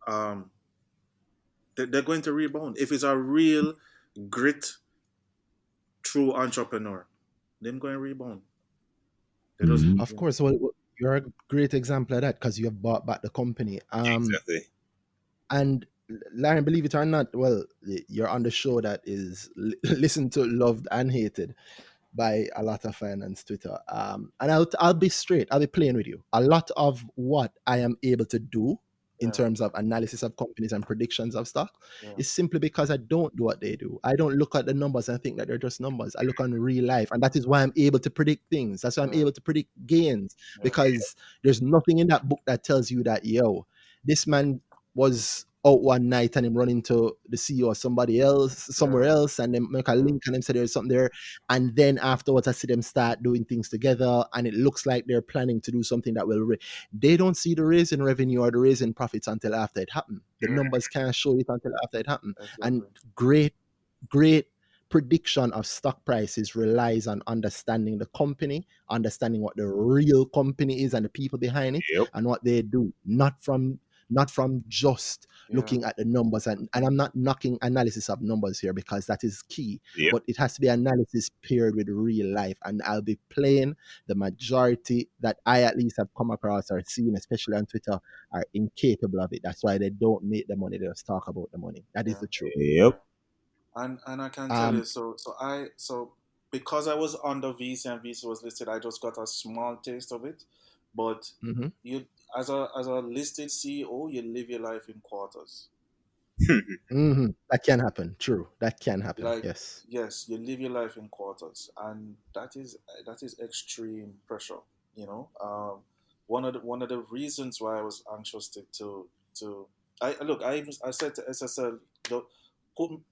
um they're going to rebound if it's a real grit true entrepreneur. Them going to rebound. They just Mhm. Of course. Well, you're a great example of that because you have bought back the company. Exactly. And Larry, believe it or not, well, you're on the show that is listened to, loved, and hated by a lot of finance Twitter. And I'll be straight. I'll be playing with you. A lot of what I am able to do in yeah, terms of analysis of companies and predictions of stock yeah, is simply because I don't do what they do. I don't look at the numbers and think that they're just numbers. I look on real life, and that is why I'm able to predict things. That's why I'm yeah, able to predict gains, yeah, because there's nothing in that book that tells you that, yo, this man was out one night and him run into the CEO or somebody else somewhere yeah, else, and then make a yeah, link and them say there's something there, and then afterwards I see them start doing things together and it looks like they're planning to do something that will they don't see the raise in revenue or the raise in profits until after it happened. The yeah, numbers can't show it until after it happened. And exactly. great prediction of stock prices relies on understanding the company, understanding what the real company is and the people behind it Yep. and what they do, not from just Yeah, looking at the numbers. And I'm not knocking analysis of numbers here because that is key, Yep. but it has to be analysis paired with real life. And I'll be playing the majority that I at least have come across or seen, especially on Twitter, are incapable of it. That's why they don't make the money, they just talk about the money. That is yeah, the truth. yeah. Yep. And I can tell you, um so because I was under VC and VC was listed, I just got a small taste of it. But mhm. you, as a listed CEO, you live your life in quarters. That can happen. True. That can happen. Like, Yes. yes, you live your life in quarters, and that is extreme pressure. You know, one of the reasons why I was anxious to I look, I said to SSL, "Look,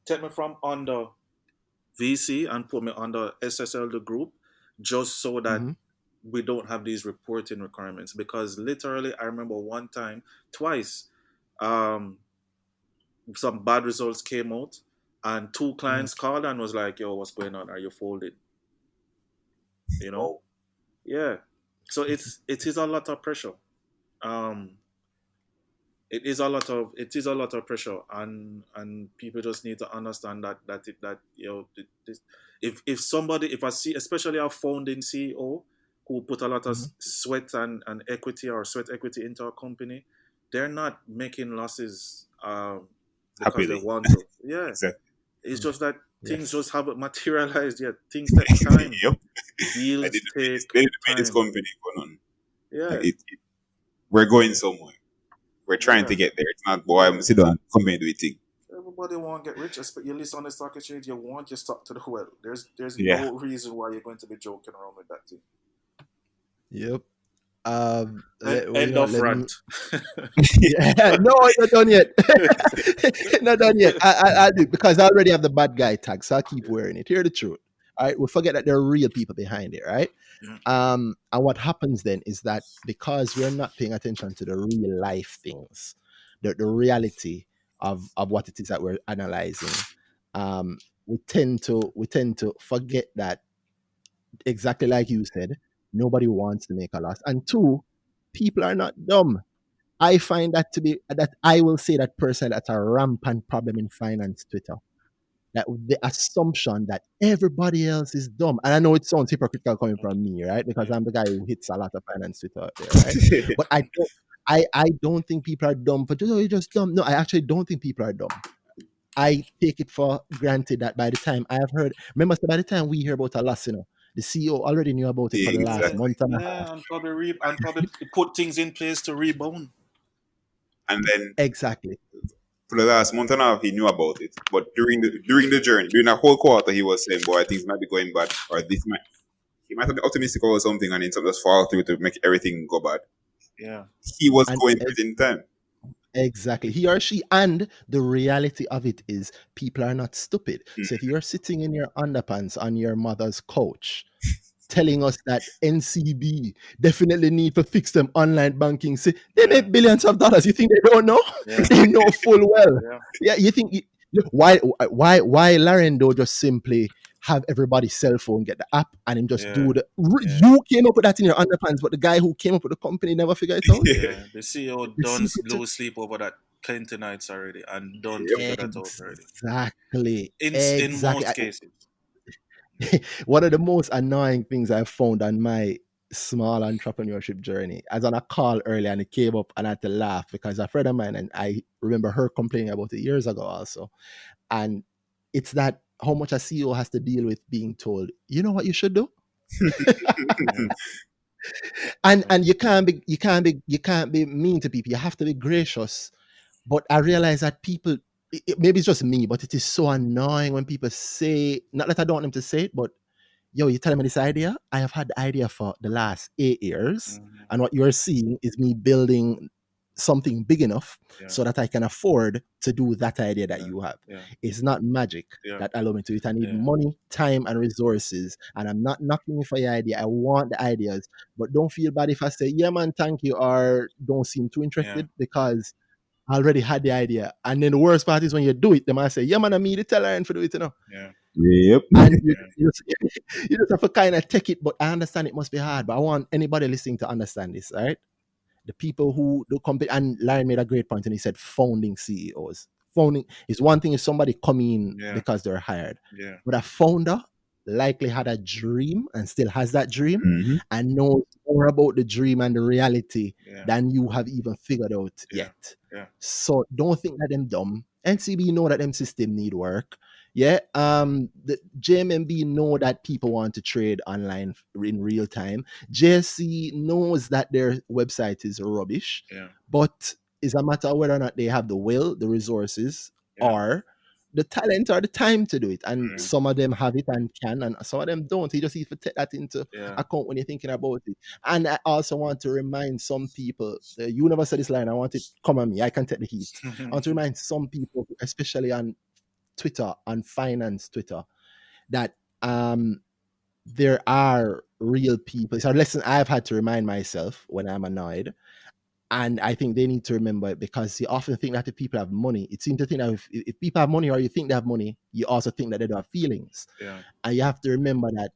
take me from under VC and put me under SSL the group, just so that Hmm. we don't have these reporting requirements." Because literally, I remember one time, twice, um, some bad results came out, and two Hmm. clients called and was like, "Yo, what's going on? Are you folded?" You know? Oh, Yeah. So it is a lot of pressure. Um, it is a lot of pressure, and people just need to understand that this, if I see, especially a founding CEO who put a lot of Hmm. sweat and equity or sweat equity into a company, they're not making losses because they happily. want to. Yeah, Exactly. it's just that things Yes. just haven't materialized yet. Things take time. Yep. I Deals didn't make this. take They didn't make this time. company for nothing. Yeah, We're going somewhere. We're trying yeah, to get there. It's not boy. I'm yeah. sit down. Company do it thing. Everybody want to get rich. You list on the stock exchange, you want your stock to the well. There's Yeah. no reason why you're going to be joking around with that thing. Yep. And Well, end of let me. rant. Yeah. No, not done yet. Not done yet. I do because I already have the bad guy tag, so I keep Yeah, wearing it. Hear the truth. All right. We forget that there are real people behind it, right? yeah, And what happens then is that because we're not paying attention to the real life things, the reality of what it is that we're analyzing, we tend to forget that, exactly like you said, nobody wants to make a loss. And two, people are not dumb. I find that to be that I will say that person that's a rampant problem in finance Twitter. That the assumption that everybody else is dumb. And I know it sounds hypocritical coming from me, right? Because yeah. I'm the guy who hits a lot of finance Twitter out there, right? But I don't think people are dumb for just, oh, you're just dumb. No, I actually don't think people are dumb. I take it for granted that by the time I have heard, remember, so by the time we hear about a loss, the CEO already knew about it for the last Yeah, Exactly. month and a half. yeah, and probably put things in place to rebound. And then Exactly. for the last month and a half, he knew about it. But during the journey, during that whole quarter, he was saying, "Boy, things might be going bad, or this might." he might have been optimistic or something, and then something just fall through to make everything go bad. Yeah. He was And going through it in time. exactly, he or she, and the reality of it is people are not stupid. Mm. So if you're sitting in your underpants on your mother's couch telling us that NCB definitely need to fix them online banking, say they Yeah. make billions of dollars, you think they don't know? Yeah. They know full well. Yeah. Yeah, you think why Larren don't just simply have everybody's cell phone get the app and him just do Yeah. the Yeah. you came up with that in your underpants, but the guy who came up with the company never figured it out. Yeah. The CEO The done secret to lose sleep over that plenty nights already and don't Yep. figure that out already. exactly, In exactly. most cases. One of the most annoying things I've found on my small entrepreneurship journey, I was on a call earlier and it came up and I had to laugh because a friend of mine, and I remember her complaining about it years ago also. And it's that how much a CEO has to deal with being told, you know what you should do? Yeah. And you can't be mean to people. You have to be gracious. But I realize that people, maybe it's just me, but it is so annoying when people say, not that I don't want them to say it, but yo, you telling me this idea? I have had the idea for the last 8 years. Mhm. And what you're seeing is me building something big enough Yeah. so that I can afford to do that idea that Yeah. you have. Yeah. It's not magic Yeah. that allow me to do it. I need Yeah. money, time, and resources. And I'm not knocking you for your idea. I want the ideas. But don't feel bad if I say, yeah, man, thank you, or don't seem too Yeah. interested because I already had the idea. And then the worst part is when you do it, they might say, yeah, man, I need to tell her for do it, Yeah. Yep. And you, Yeah. you, just, you just have to kind of take it, but I understand it must be hard. But I want anybody listening to understand this, all right? The people who do company, and Larren made a great point, and he said founding CEOs. Founding is one thing if somebody come in Yeah. because they're hired, Yeah. but a founder likely had a dream and still has that dream Mm-hmm. and knows more about the dream and the reality Yeah. than you have even figured out Yeah. yet. Yeah. So don't think that them dumb. NCB know that them system need work. Yeah. The JMMB know that people want to trade online in real time. JSC knows that their website is rubbish, Yeah. but it's a matter of whether or not they have the will, the resources, Yeah. or the talent or the time to do it. And Yeah. some of them have it and can, and some of them don't. You just need to take that into Yeah. account when you're thinking about it. And I also want to remind some people, you never said this line, I want it come on me, I can take the heat. I want to remind some people, especially on Twitter, on finance Twitter, that there are real people. It's a lesson I've had to remind myself when I'm annoyed. And I think they need to remember it because you often think that if people have money, it seems to think that if people have money or you think they have money, you also think that they don't have feelings. Yeah. And you have to remember that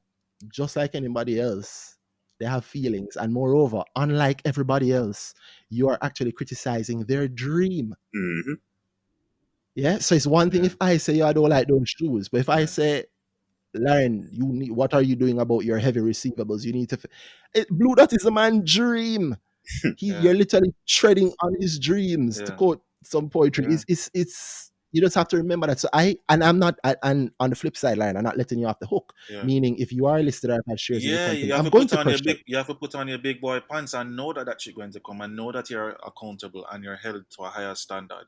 just like anybody else, they have feelings. And moreover, unlike everybody else, you are actually criticizing their dream. Mm-hmm. Yeah. So it's one thing Yeah. if I say, I don't like those shoes. But if I Yeah. say, Larren, what are you doing about your heavy receivables? You need to. BlueDot is a man's dream. Yeah. You're literally treading on his dreams. To Yeah. quote some poetry, Yeah. it's you just have to remember that. So and I'm not, and on the flip side line, I'm not letting you off the hook. Yeah. Meaning, if you are listed or have had shares in the Yeah, company, you have I'm to going put to on your question. big. You have to put on your big boy pants and know that shit going to come, and know that you're accountable and you're held to a higher standard.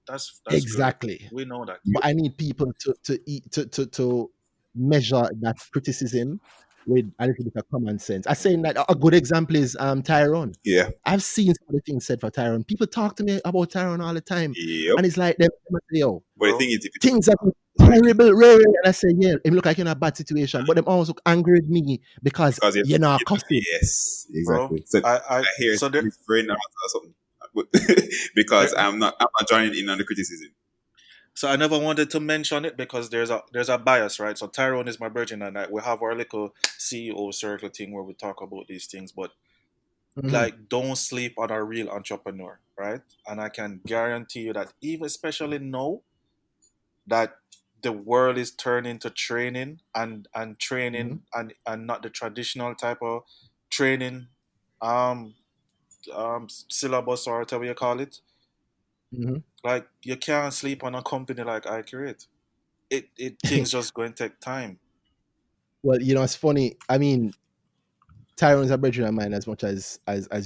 That's great. Exactly. We know that. But I need people to measure that criticism with a little bit of common sense. I saying that a good example is Tyrone. Yeah. I've seen some of the things said for Tyrone. People talk to me about Tyrone all the time, Yep. and it's like them say, yo, But the Bro, thing is, if things are terrible, really. And I say, yeah, it look like you're in a bad situation. But them always look angry with me because because you're not cussing. yes, bro, exactly. So I hear so there, it's very nice or something, but because there, I'm not joining in on the criticism. so I never wanted to mention it because there's a bias, right? So Tyrone is my virgin, and we have our little CEO circle thing where we talk about these things, but Mhm, like don't sleep on a real entrepreneur, right? And I can guarantee you that even especially now that the world is turning to training and mhm, training and not the traditional type of training um syllabus or whatever you call it. mhm. Like you can't sleep on a company like I create. It things just going to take time. Well, it's funny. I mean, Tyrone's a brethren of mine as much as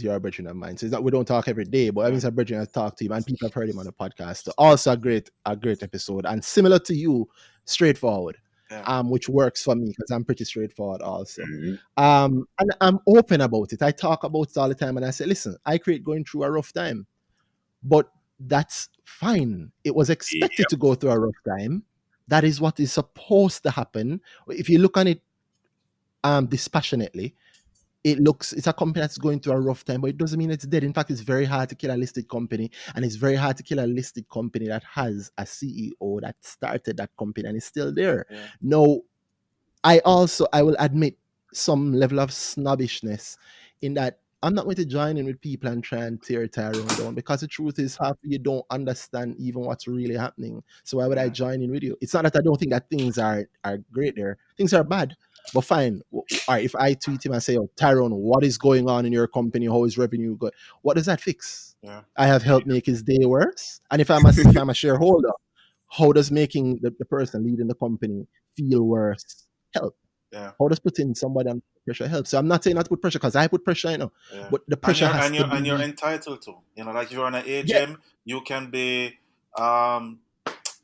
you're a brethren of mine. So it's not we don't talk every day, but I mean, Yeah. it's a brethren I talk to him, and people have heard him on the podcast. So also a great episode, and similar to you, straightforward. Yeah. which works for me because I'm pretty straightforward also. Mm-hmm. And I'm open about it. I talk about it all the time, and I say, listen, I create going through a rough time, but that's fine. It was expected Yep. to go through a rough time. That is what is supposed to happen. If you look on it dispassionately, it's a company that's going through a rough time, but it doesn't mean it's dead. In fact, it's very hard to kill a listed company, and it's very hard to kill a listed company that has a CEO that started that company and is still there. Yeah. Now, I will admit some level of snobbishness in that I'm not going to join in with people and try and tear Tyrone down, because the truth is half of you don't understand even what's really happening. So why would I Yeah. join in with you? It's not that I don't think that things are great there. Things are bad. But fine. All right, if I tweet him and say, "Oh, Tyrone, what is going on in your company? How is revenue going?" What does that fix? Yeah. I have helped make his day worse. And if I'm a shareholder, how does making the person leading the company feel worse help? Yeah. How does putting somebody under pressure help? So I'm not saying not to put pressure, because I put pressure, Yeah. but the And pressure you're has and to you're and you're be, entitled to. Like if you're on an yeah, AGM, you can be um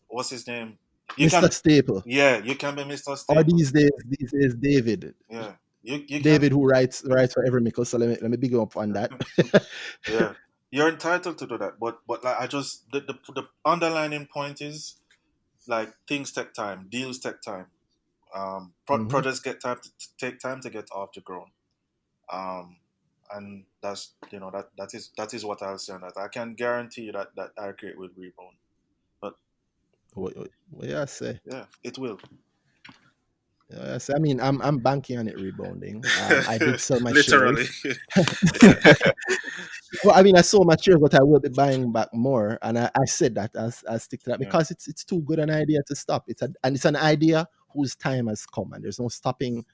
what's his name? You Mr. can Staple, Yeah, you can be Mr. or Staple. these days David, Yeah. You can David who writes for every Mickle. So let me big him up on that. yeah. You're entitled to do that. But like I just the underlining point is like things take time, deals take time. Hmm. Projects take time to get off the ground. Um and that's that is what I'll say on that. I can guarantee you that Arcade will rebound. But What yeah, I say. yeah, it will. Yeah, I say. I mean, I'm banking on it rebounding. I did sell my Literally. shares. Yeah. Well, I mean, I sold my shares, but I will be buying back more. And I said that I'll stick to that, Yeah. because it's too good an idea to stop. And it's an idea whose time has come, and there's no stopping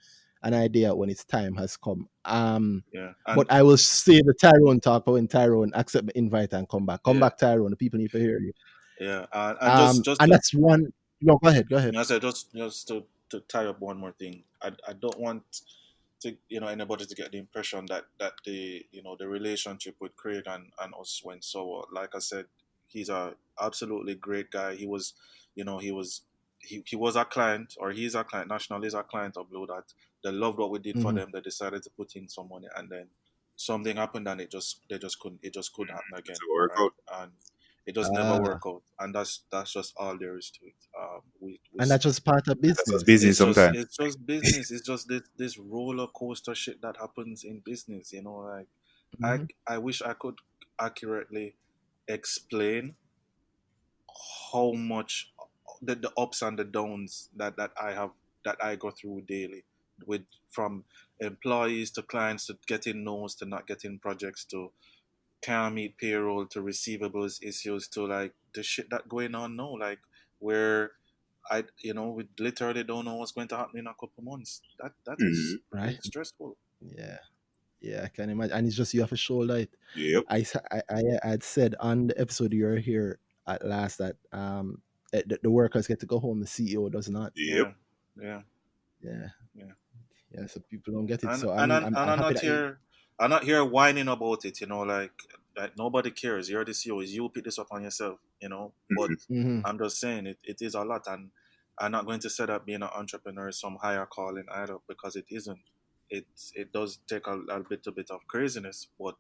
an idea when its time has come. Yeah. But And I will say the Tyrone talk for when Tyrone accept the invite and come back. Come yeah. back, Tyrone. The people need to hear you. Yeah. And just And to that's one. No, go ahead. Go ahead. I said just to tie up one more thing. I don't want to anybody to get the impression that the relationship with Craig and us went sour. Like I said, he's a absolutely great guy. He was our client, or he's our client. National is our client of BlueDot. They loved what we did for Hmm. them. They decided to put in some money, and then something happened, and it just couldn't happen again, To work right? out. And it just never Ah, worked out, and that's just all there is to it. We and that's just part of That's just business business. sometimes. it's just business. It's just this roller coaster shit that happens in business. Like I Hmm. I wish I could accurately explain how much the ups and the downs that I go through daily, with from employees to clients to getting no's to not getting projects to can't meet payroll to receivables issues to like the shit that going on now, like where we literally don't know what's going to happen in a couple months. That is Mm-hmm. Right? really stressful. Yeah. Yeah, I can imagine. And it's just you have to shoulder it. Yep. I had said on the episode you were here at last that the workers get to go home, the CEO does not. Yep. Yeah, yeah, Yeah, yeah. yeah. So people don't get it. And So I and mean, I'm, I'm and I'm I'm happy not that you. here. I'm not here whining about it. Like nobody cares. You're the CEO. Is you pick this up on yourself. But Mm-hmm. Hmm. I'm just saying it is a lot, and I'm not going to say that being an entrepreneur is some higher calling either, because it isn't. It does take a bit of craziness, but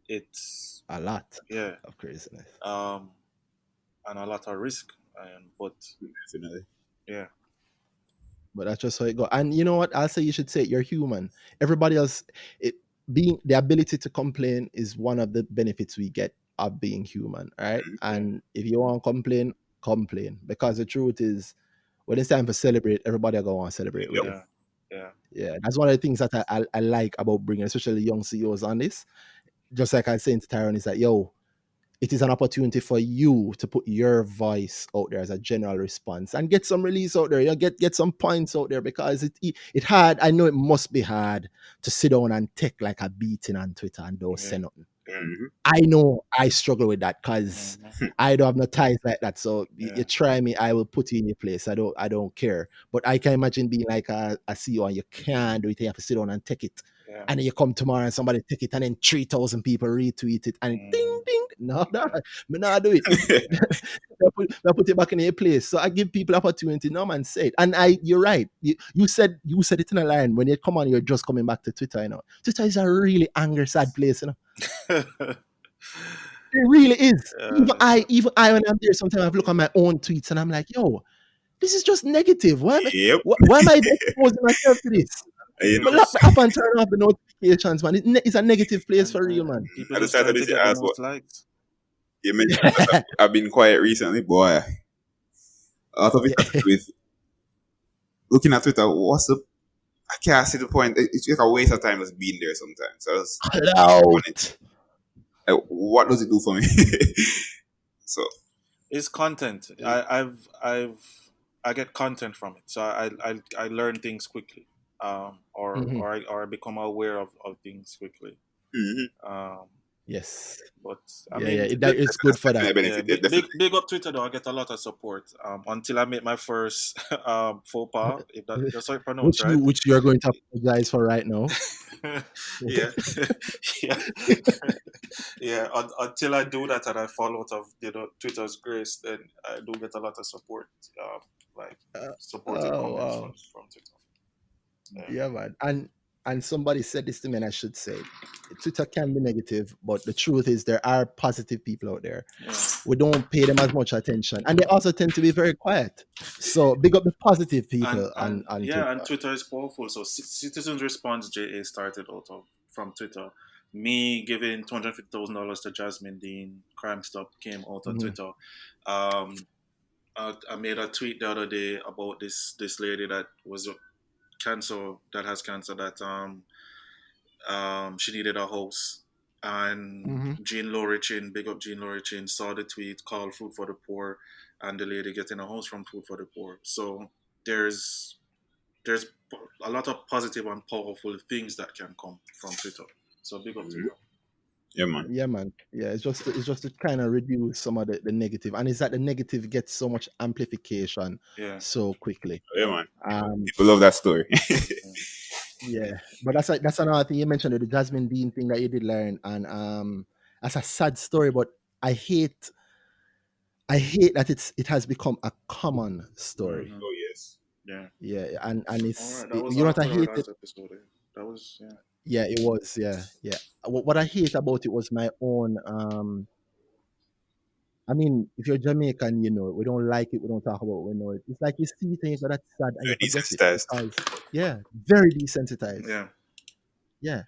it's A lot yeah, of craziness. um, and a lot of risk, but Definitely. yeah, But that's just how it go. And you know what? I'll say you should say it, you're human. Everybody else, it being the ability to complain is one of the benefits we get of being human, right? yeah, And if you want to complain, complain. Because the truth is, when it's time to celebrate, everybody going to want to celebrate with Yep. you. yeah, yeah, Yeah, that's one of the things that I like about bringing, especially young CEOs on this. Just like I was saying to Tyron, is that, yo, it is an opportunity for you to put your voice out there as a general response and get some release out there. Get some points out there, because it hard. I know it must be hard to sit down and take like a beating on Twitter and don't yeah, say nothing. yeah, Mm-hmm. I know I struggle with that because hmm I don't have no ties like that. So you yeah, try me, I will put you in your place. I don't care. But I can imagine being like a CEO and you can't do it. You have to sit down and take it. Yeah. And then you come tomorrow and somebody take it and then 3,000 people retweet it and ding ding. No, me not do it. I put it back in a place. So I give people opportunity. No man say it. And you're right. You said it in a line. When you come on, you're just coming back to Twitter, you know. Twitter is a really angry, sad place, you know. It really is. Even I when I'm there, sometimes I look at my own tweets and I'm like, yo, this is just negative. Yep. Why am I exposing myself to this? You But know, lock me up and turn off the notifications, man. It's a negative place for real, man. People I just decided trying to to get the ask what most likes. you mentioned. Because I've been quiet recently, boy. A lot of it has to do with looking at Twitter. I can't see the point. It's like a waste of time just being there sometimes. So I was on it. Out. What does it do for me? So It's content. I get content from it, so I learn things quickly, Mhm. or I become aware of things quickly. Um, Yes. but I Yeah, mean, it's good for that. definitely benefit. Definitely. big up Twitter though. I get a lot of support. Until I make my first faux pas, if that's how you pronounce, right? Which you're going to apologize for right now. Yeah, yeah, yeah. Until I do that and I fall out of Twitter's grace, then I do get a lot of support, like supportive Oh comments wow. from Twitter. Yeah, Yeah, man. And somebody said this to me, and I should say it. Twitter can be negative, but the truth is there are positive people out there. yeah. We don't pay them as much attention, and they also tend to be very quiet. So big up the positive people on Twitter. And Twitter is powerful. So Citizens Response JA started from Twitter. Me giving $250,000 to Jasmine Dean, Crime Stop, came out of Mhm. Twitter. I made a tweet the other day about this lady that was has cancer, that she needed a house. And Mhm. Jean Lorichin, big up Jean Lorichin, saw the tweet, called Food for the Poor, and the lady getting a house from Food for the Poor. So there's a lot of positive and powerful things that can come from Twitter. So big up Twitter. Yeah, man. Yeah, man. Yeah, it's just to kind of reduce some of the negative, and it's that the negative gets so much amplification Yeah. so quickly. Yeah, man. Um, People love that story. yeah, but that's another thing you mentioned, the Jasmine Dean thing that you did learn, and that's a sad story. But I hate that it has become a common story. Mm-hmm. Oh yes. Yeah. Yeah, and All it's right. That was you know what I after our hate it. last episode. That was Yeah, it was. Yeah. What I hate about it was my own. I mean, if you're Jamaican, you know it. We don't like it. We don't talk about it. We know it. It's like you see it and you go, that's sad, and you Very forget it desensitized. because, yeah, very desensitized. yeah. Yeah,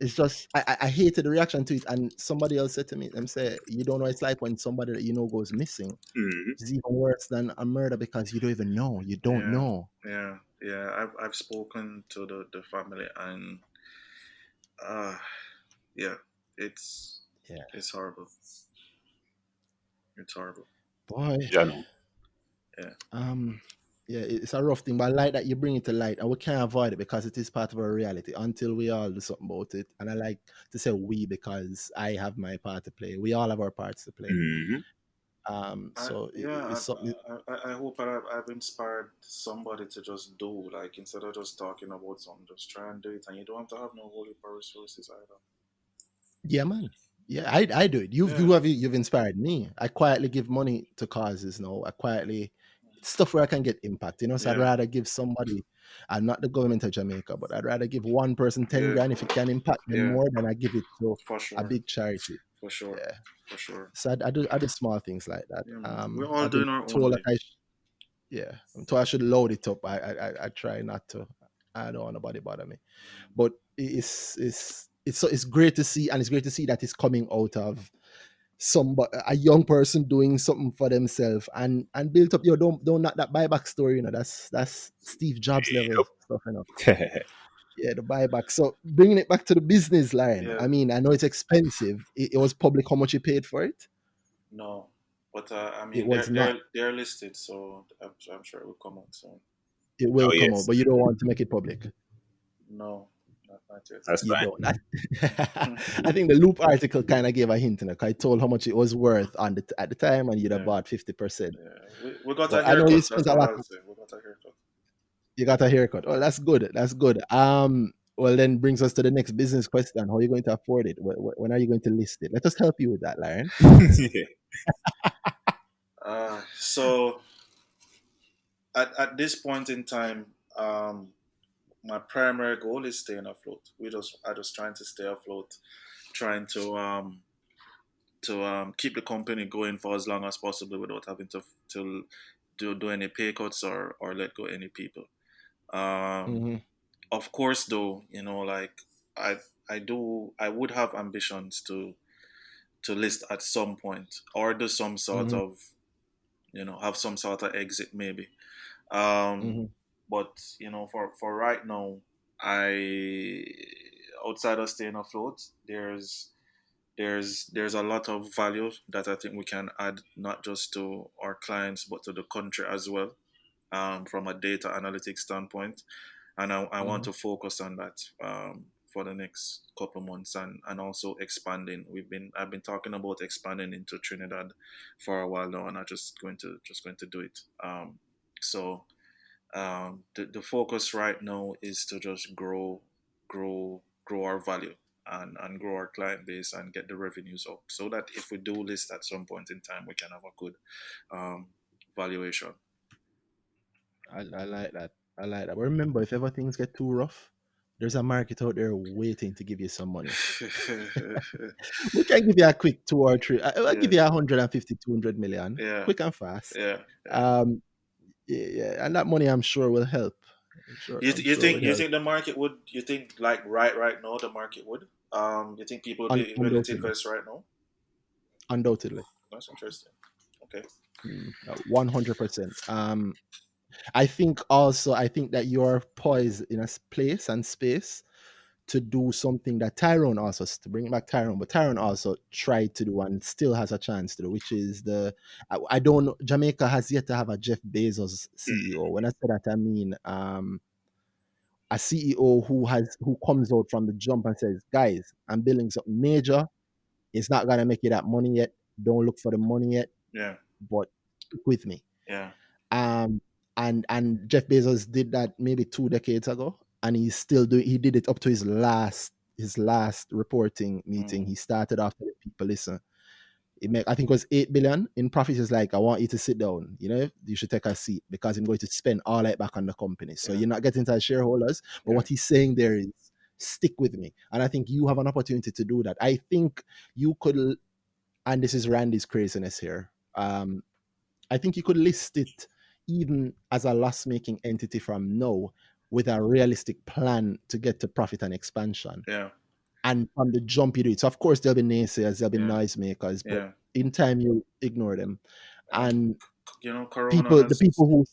it's just I hated the reaction to it. And somebody else said to me, "Them say you don't know what it's like when somebody that you know goes missing. Mm-hmm. It's even worse than a murder because you don't even know. You don't Yeah. know." Yeah. I've spoken to the family, and yeah, it's Yeah, it's horrible. It's horrible. boy. Yeah, no. Yeah. Yeah, it's a rough thing, but I like that you bring it to light, and we can't avoid it because it is part of our reality until we all do something about it. And I like to say we because I have my part to play. We all have our parts to play. Mm-hmm. So Yeah, it's something. I hope I've inspired somebody to just do, like, instead of just talking about something, just try and do it, and you don't have to have no holy power resources either. Yeah, man. Yeah, I do it. You've inspired me. I quietly give money to causes now. I quietly stuff where I can get impact. You know, so I'd Yeah, rather give somebody, and not the government of Jamaica, but I'd rather give one person 10 grand if it can impact them yeah, more than I give it to for a sure, big charity. for sure, Yeah. for sure. So I do small things like that. Yeah, man. We're all I've been doing our own told that way. yeah, I'm told I should load it up. I try not to. I don't want nobody bother me. But it's great to see, and it's great to see that it's coming out of a young person doing something for themselves and built up. Don't knock that buyback story. You know, that's Steve Jobs level stuff. You know, Yep. yeah, the buyback. So bringing it back to the business line. Yeah, I mean, I know it's expensive. It was public how much you paid for it. no, but I It mean was not. they're listed, so I'm sure it will come out soon. It will Oh come out, yes. but you don't want to make it public. No, not yet. That's You fine. don't. I think the Loop article kind of gave a hint. You know, 'cause I told how much it was worth at the time, and you'd have Yeah, bought 50%. yeah. We got a But I know you haircut. spent That's a all lot. I'll say. We got a haircut. You got a haircut. Oh, that's good. That's good. Well, then brings us to the next business question. How are you going to afford it? When are you going to list it? Let us help you with that, Larren. Yeah. So at this point in time, my primary goal is staying afloat. I just trying to stay afloat, trying to keep the company going for as long as possible without having to do any pay cuts or let go any people. Um, Mm-hmm, of course, though, like I I would have ambitions to list at some point or do some sort mm-hmm, of have some sort of exit maybe. Um, mm-hmm, but for right now, I outside of staying afloat, there's a lot of value that I think we can add not just to our clients but to the country as well, from a data analytics standpoint, and I want mm-hmm. to focus on that for the next couple of months, and also expanding. I've been talking about expanding into Trinidad for a while now, and I'm just going to do it. So the focus right now is to just grow our value and grow our client base and get the revenues up so that if we do list at some point in time, we can have a good um, valuation. I like that. I like that. But remember, if ever things get too rough, there's a market out there waiting to give you some money. We can give you a quick two or three. I'll Yeah, give you 150, 200 million, yeah, quick and fast. yeah, yeah. Um, yeah, yeah, and that money I'm sure will help. I'm You sure think would help. the market would? You think like right now the market would? You think people would be willing to Undoubtedly, invest right now? undoubtedly, That's interesting. Okay. 100%. I think that you're poised in a place and space to do something that Tyrone also, to bring back Tyrone, but Tyrone also tried to do and still has a chance to do, which is I don't know, Jamaica has yet to have a Jeff Bezos CEO. When I say that, I mean a CEO who comes out from the jump and says, guys, I'm building something major. It's not gonna make you that money yet. Don't look for the money yet, Yeah, but stick with me. yeah, Um, and Jeff Bezos did that maybe 2 decades ago, and he's still doing. He did it up to his last reporting meeting. mm, He started off with people listen. It make, I think it was 8 billion in profit. Is like, I want you to sit down. You should take a seat because I'm going to spend all that back on the company. So yeah, you're not getting to as shareholders. But yeah, what he's saying there is stick with me, and I think you have an opportunity to do that. I think you could, and this is Randy's craziness here. I think you could list it even as a loss making entity from now with a realistic plan to get to profit and expansion. yeah, And from the jump you do it. So, of course, there'll be naysayers, there'll be yeah, noise makers, but yeah. in time you ignore them. And And Corona the has, people who,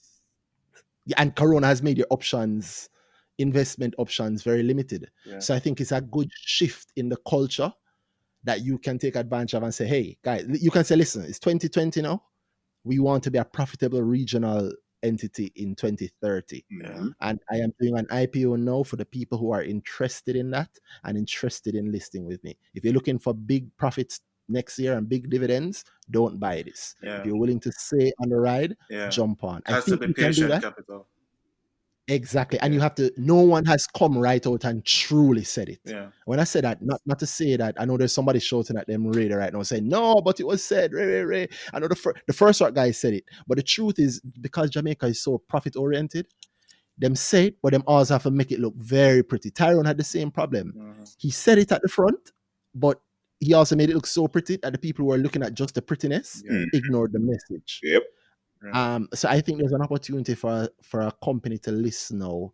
yeah, and Corona has made your options, investment options, very limited. yeah, So, I think it's a good shift in the culture that you can take advantage of and say, hey, guys, you can say, listen, it's 2020 now. We want to be a profitable regional entity in 2030. yeah, Mhm. And I am doing an IPO now for the people who are interested in that and interested in listing with me. If you're looking for big profits next year and big dividends, don't buy this. If yeah, you're willing to stay on the ride, yeah. jump on. I Has to think be you can do patient that. capital. Exactly. And you Yeah, have to, no one has come right out and truly said it. yeah, When I say that, not to say that, I know there's somebody shouting at them radar right now saying, no, but it was said, Ray. I know the first part guy said it. But the truth is, because Jamaica is so profit oriented, them say it, but them also have to make it look very pretty. Tyrone had the same problem. hmm, He said it at the front, but he also made it look so pretty that the people who are looking at just the prettiness yeah, Mm. ignored the message. Yep. yeah, So I think there's an opportunity for a company to listen now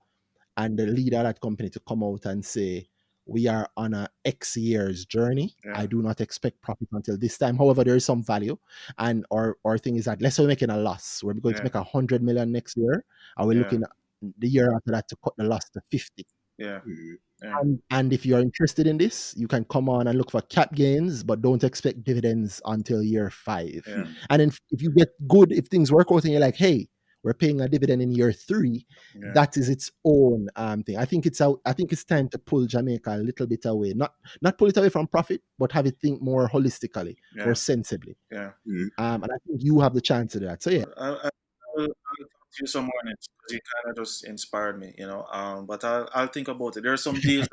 and the leader of that company to come out and say, we are on a X years journey. I yeah, do not expect profit until this time. However, there is some value. And our thing is that let's say we're making a loss. We're going to yeah, make 100 million next year. And we're yeah, looking at the year after that to cut the loss to 50. yeah, Mhm. yeah, And if you're interested in this, you can come on and look for cap gains, but don't expect dividends until year 5. yeah, And then if you get good, if things work out and you're like, hey, we're paying a dividend in year 3, yeah, that is its own thing. I think it's time to pull Jamaica a little bit away. Not pull it away from profit, but have it think more holistically, more yeah, sensibly. yeah. Mhm. And I think you have the chance to do that. So yeah, I will talk you some mornings because you kind of just inspired me, you know. But I'll think about it. There are some deals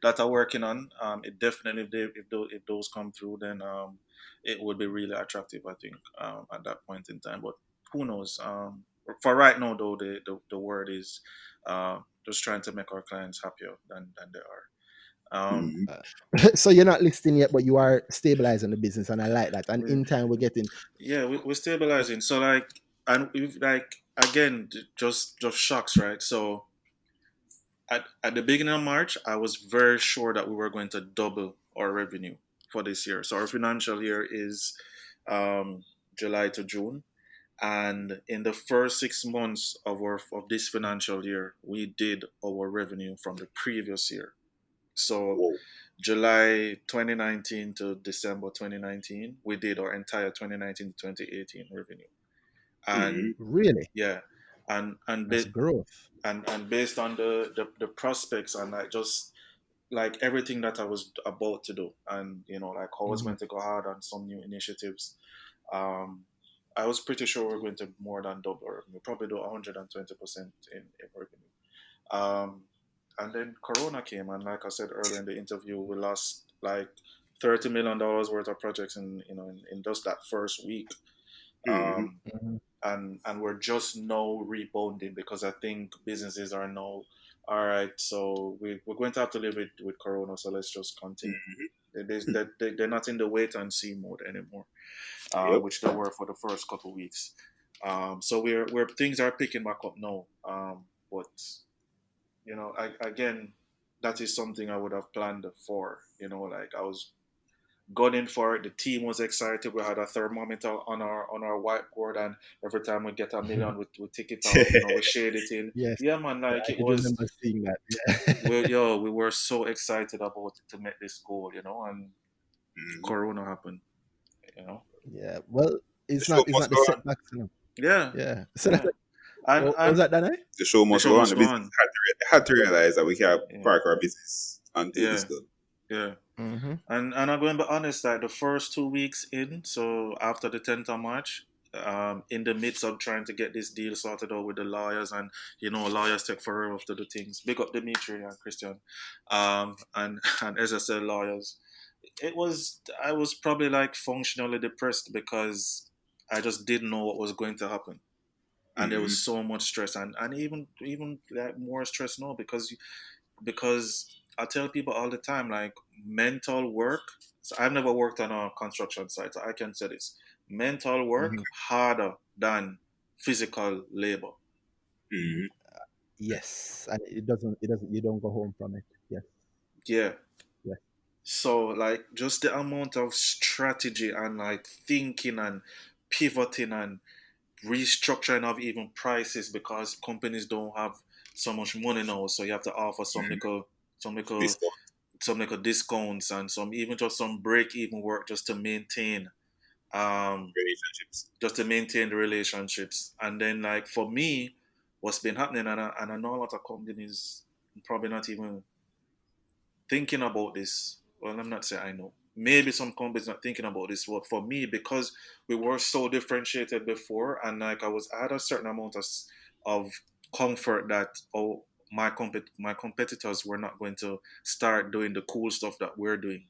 that are working on. It definitely if those come through, then it would be really attractive. I think at that point in time. But who knows? For right now, though, the word is just trying to make our clients happier than they are. Mm-hmm. So you're not listing yet, but you are stabilizing the business, and I like that. And We, in time, we're getting. yeah, we're stabilizing. So like, and we've like again, just shocks, right? So at the beginning of March, I was very sure that we were going to double our revenue for this year. So our financial year is um, July to June, and in the first 6 months of this financial year, we did our revenue from the previous year. So Whoa. July 2019 to December 2019, we did our entire 2019 to 2018 revenue, Mm-hmm. and Really? yeah, and That's growth. and based on the prospects and like just like everything that I was about to do, and you know like how I was Hmm. going to go hard on some new initiatives, um, I was pretty sure we are going to more than double our revenue, probably do 120% in revenue. Um, and then Corona came, and like I said earlier in the interview, we lost like $30 million worth of projects in in just that first week. Mm-hmm. Um, Hmm. and we're just now rebounding because I think businesses are now all right. So we're going to have to live with Corona. So let's just continue. They're not in the wait and see mode anymore, Yep. which they were for the first couple of weeks. So we're things are picking back up now. But again, that is something I would have planned for. Like I was gunning for it. The team was excited. We had a thermometer on our whiteboard, and every time we get a million, we tick it off. We shade it in. Yes, Yeah, man. yeah, Like I it could was. remember seeing that. Yeah. We were so excited about it to make this goal. And Mm-hmm. Corona happened. You know. Yeah. Well, The it's show not. It's must not the go on. setbacks. Yeah, Yeah. So that's yeah. like, And what was and that, Danai? The show the must show go on. must The go business on. had to realize that we can't Yeah, park our business until it's yeah, done. yeah. Mm-hmm. And I'm going to be honest, like the first 2 weeks in, so after the 10th of March, in the midst of trying to get this deal sorted out with the lawyers, and lawyers take forever to do things. Big up Dimitri and Christian, and and SSL lawyers. I was probably like functionally depressed because I just didn't know what was going to happen, and there Mm-hmm. was so much stress, and even like more stress now because I tell people all the time, like mental work. So I've never worked on a construction site, so I can say this: mental work Mm-hmm. harder than physical labor. Mm-hmm. Yes, and it doesn't. It doesn't. You don't go home from it. Yes. Yeah. Yes. So like just the amount of strategy and like thinking and pivoting and restructuring of even prices because companies don't have so much money now, so you have to offer some little Discount some little discounts and some even just some break even work um relationships. just to maintain the relationships. And then like for me, what's been happening, and I know a lot of companies probably not even thinking about this. Well, I'm not saying I know. Maybe some companies not thinking about this. But for me, because we were so differentiated before, and like I had a certain amount of comfort that my competitors were not going to start doing the cool stuff that we're doing.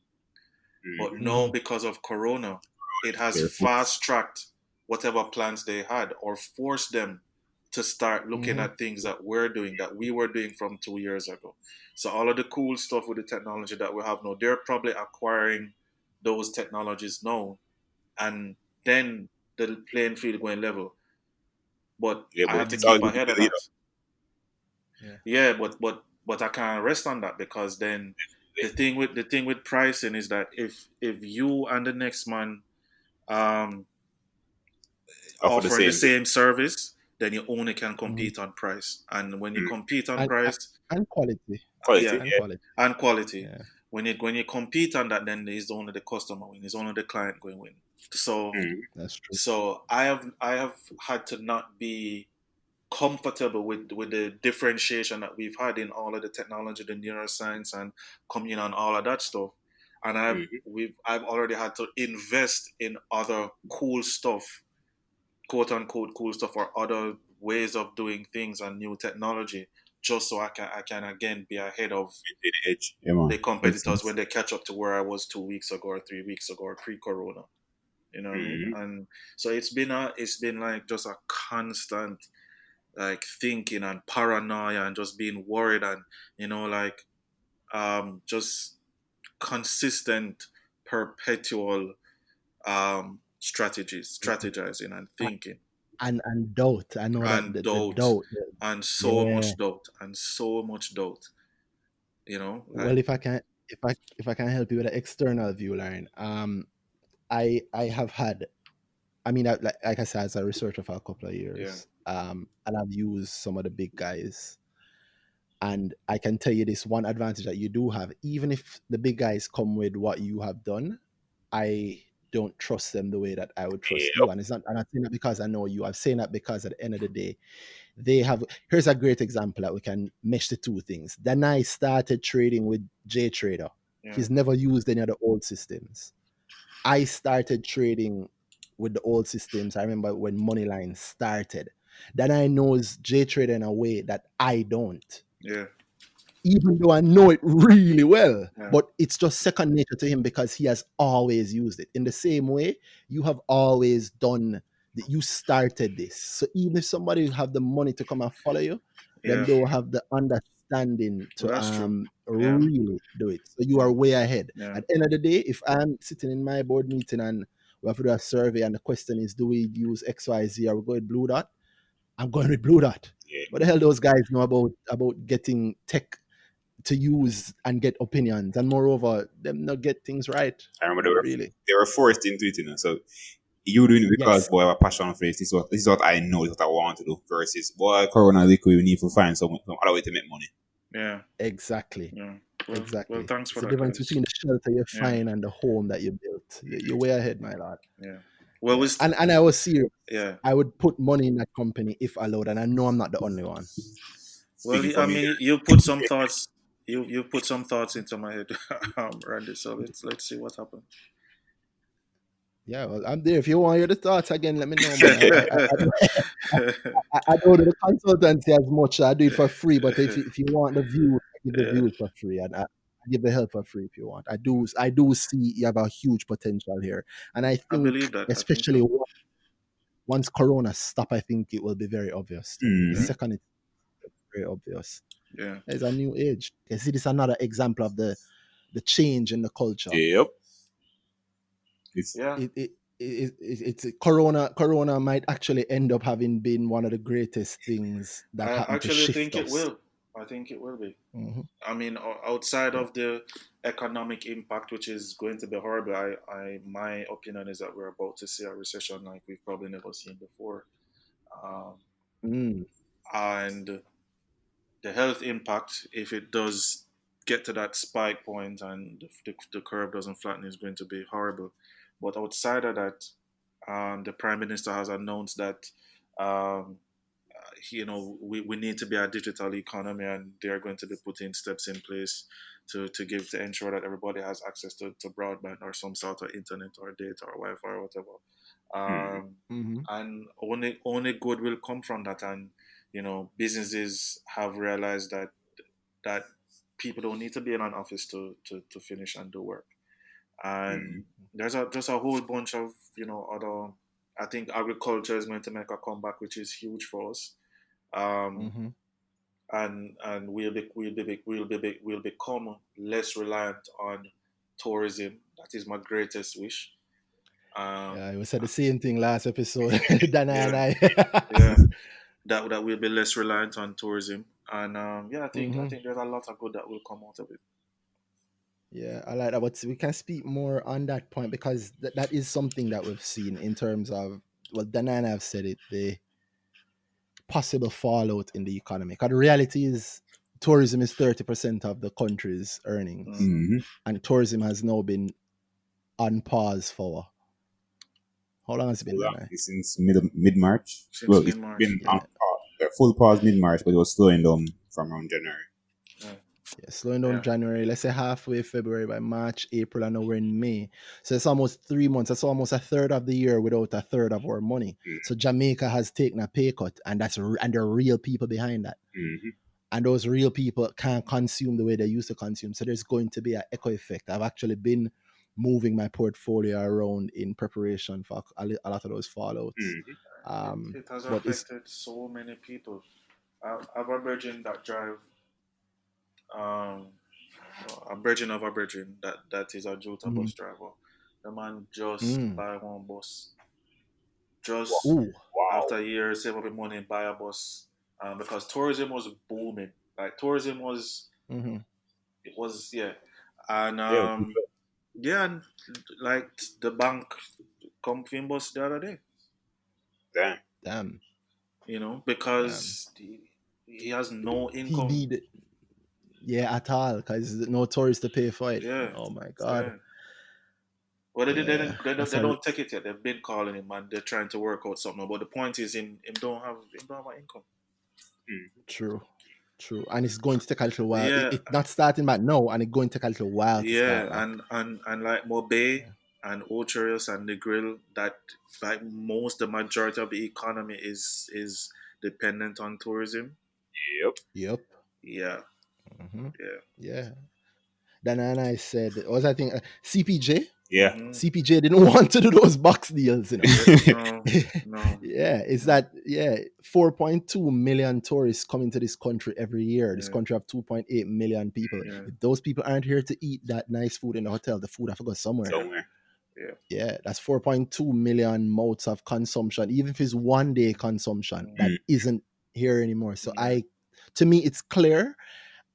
But Mm-hmm. now, Mm-hmm. because of Corona, it has Careful. fast tracked whatever plans they had or forced them to start looking Mm-hmm. at things that we're doing, that we were doing from 2 years ago. So, all of the cool stuff with the technology that we have now, they're probably acquiring those technologies now. And then the playing field going level. But Yeah, I but have to it's all keep you to ahead of the leader. that. Yeah. Yeah, but I can't rest on that because then the thing with pricing is that if you and the next man um, Offer the offering the same thing. same service, then you only can Mm-hmm. compete on price. And when you Mm. compete on And price, and quality. yeah, Quality, And yeah. quality. and quality, Yeah. when you compete on that, then it's only the customer win. It's only the client going win. So Mm. That's true. so I have had to not be comfortable with the differentiation that we've had in all of the technology, the neuroscience and community and all of that stuff. And Mm-hmm. I've already had to invest in other cool stuff, quote unquote cool stuff, or other ways of doing things and new technology, just so I can again be ahead of Maintain the edge. Yeah, man. the Makes competitors when sense. they catch up to where I was 2 weeks ago or 3 weeks ago or pre-corona. You know what I mean? Mm-hmm. And so it's been like just a constant like thinking and paranoia and just being worried and like just consistent perpetual strategizing and thinking And doubt. I know that and the doubt doubt. and so Yeah. much doubt and so much doubt. Well, Like if I can help you with an external view, Lauren, I have had. I mean, like I said, as a researcher for a couple of yeah, years, and I've used some of the big guys, and I can tell you this one advantage that you do have, even if the big guys come with what you have done, I don't trust them the way that I would trust you. Yep. And it's not, I'm not saying that because I know you. I'm saying that because at the end of the day, they have. Here's a great example that we can mesh the two things. Then I started trading with J Trader. yeah, He's never used any of the old systems. I started trading with the old systems. I remember when Moneyline started. Then I knows J Trader in a way that I don't, yeah, even though I know it really well. yeah, But it's just second nature to him because he has always used it. In the same way, you have always done that. You started this. So even if somebody have the money to come and follow you, them yeah. don't have the understanding Well, to that's true. Yeah, really do it. So you are yeah, way ahead. yeah, At the end of the day, if I'm sitting in my board meeting and we have to do a survey and the question is, do we use XYZ or we go with BlueDot? I'm going with BlueDot. Yeah. What the hell those guys know about getting tech to use and get opinions, and moreover, them not get things right. I remember Not really. they were forced into it, So you doing it because Yes, boy, I have a passion for this. This is what I know. This is what I want to do. Versus boy, Corona liquid, we need to find some other way to make money. yeah, exactly, yeah. Well, exactly. thanks It's for the that, difference guys. between the shelter you Yeah, find and the home that you built. You're way ahead, my lord. yeah. Well, Yeah, and I was serious. yeah. I would put money in that company if allowed, and I know I'm not the only one. Well, Speaking for I me, mean, you put some thoughts. You put some thoughts into my head, Randy. So let's see what happens. Yeah, well, I'm there. If you want to hear the thoughts again, let me know, man. I don't do the consultancy as much. I do it for free. But if you want the view, I give the Yeah, views for free, and I give the help for free if you want. I do see you have a huge potential here, and I I think believe that. I think especially so. once Corona stop, I think it will be very obvious too. The Yeah, second it's very obvious. yeah. There's a new age. You see, this is another example of the change in the culture. yep. It's Yeah, It's Corona might actually end up having been one of the greatest things that I happened to actually shift think it us. will. I think it will be. Hmm. I mean, outside Yeah. of the economic impact, which is going to be horrible, my opinion is that we're about to see a recession like we've probably never seen before. Um, Mm. and the health impact, if it does get to that spike point and the curve doesn't flatten, is going to be horrible. But outside of that, the prime minister has announced that um, we need to be a digital economy, and they're going to be putting steps in place to ensure that everybody has access to broadband or some sort of internet or data or Wi-Fi or whatever. mm, Um, Hmm. and only good will come from that. And businesses have realized that people don't need to be in an office to finish and do work. mm, And there's just a whole bunch of other. I think agriculture is going to make a comeback, which is huge for us. Um, Hmm. and we'll become less reliant on tourism. That is my greatest wish. Yeah, Um, we said the same thing last episode, Dana and yeah, I. yeah, that we'll be less reliant on tourism, and yeah, I Hmm. think there's a lot of good that will come out of it. Yeah, I like that. But we can speak more on that point because that is something that we've seen in terms of, well, Dana and I have said it, the possible fallout in the economy. Because the reality is, tourism is 30% of the country's earnings, Mm. mm-hmm. and tourism has now been on pause for how long has it So been, long. Dana? It's since mid March. Since Well, it's mid March. been on Yeah. pause, full pause mid March, but it was slowing down from around January. Yeah. Yeah, slowing down Yeah. January, let's say halfway February, by March, April, and now we're in May. So it's almost 3 months. That's almost a third of the year without a third of our money. So Jamaica has taken a pay cut, and and there are real people behind that. Mm-hmm. And those real people can't consume the way they used to consume. So there's going to be an echo effect. I've actually been moving my portfolio around in preparation for a lot of those fallouts. Mm-hmm. It has But it's affected so many people. I've a virgin that drive, um, a virgin of a virgin that is a Jota mm, bus driver. The man just mm, buy one bus. Just ooh, Wow. after a year, save up the money, buy a bus. Because tourism was booming. Like tourism was, mm-hmm. it was yeah, and Yeah. yeah, and like the bank come fin bus the other day. Damn. Damn, damn. Because he has no He income. need yeah at all because no tourists to pay for it. Yeah, Oh my god. yeah. Well, Yeah, that's they a don't take it yet. They've been calling him and they're trying to work out something. But the point is, him don't have an income. Mm. true. True. And it's going to take a little while. Yeah, It's not starting back now, and it's going to take a little while to yeah, start back. and like Mobe and Ocherius and the Grill, that like the majority of the economy is dependent on tourism. Yep. Yep. Yeah, Hmm. yeah. Yeah. Then and I said, what was I think? CPJ? Yeah. Hmm. CPJ didn't want to do those box deals, No, no, Yeah, it's no. that, yeah, 4.2 million tourists come into this country every year. This Yeah, country have 2.8 million people. yeah, If those people aren't here to eat that nice food in the hotel, the food have to go somewhere. yeah, Somewhere. yeah. Yeah, that's 4.2 million mouths of consumption, even if it's one day consumption Mm, that Mm. isn't here anymore. So yeah, to me, it's clear,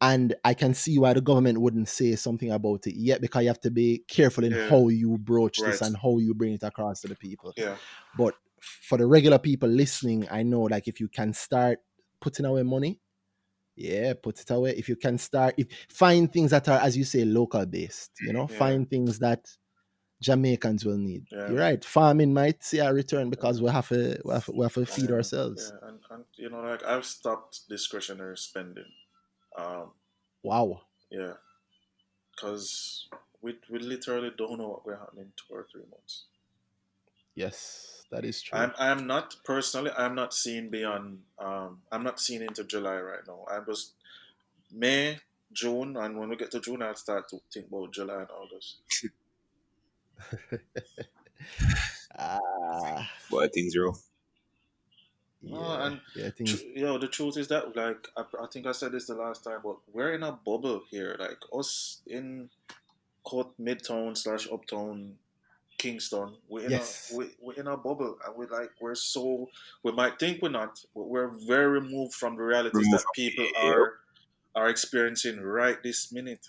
and I can see why the government wouldn't say something about it yet, because you have to be careful in yeah. how you broach this Right. and how you bring it across to the people. Yeah, But for the regular people listening, I know, like, if you can start putting away money, yeah, put it away. If you can start, if find things that are, as you say, local based, yeah, find things that Jamaicans will need. yeah. You're right. Farming might see a return because we have to feed Yeah, ourselves. yeah, and like I've stopped discretionary spending. Um, Wow. yeah, because we literally don't know what will happen in 2 or 3 months. Yes, that is true. I'm not personally. I'm not seeing beyond. I'm not seeing into July right now. I'm just May, June, and when we get to June, I'll start to think about July and August. Ah, But things are rough. No, yeah, and yeah. Things. the truth is that like I think I said this the last time, but we're in a bubble here. Like us in Court Midtown slash Uptown Kingston, Yes, we're in a bubble, and we might think we're not, but we're very removed from the realities Remove that from people yep. are experiencing right this minute.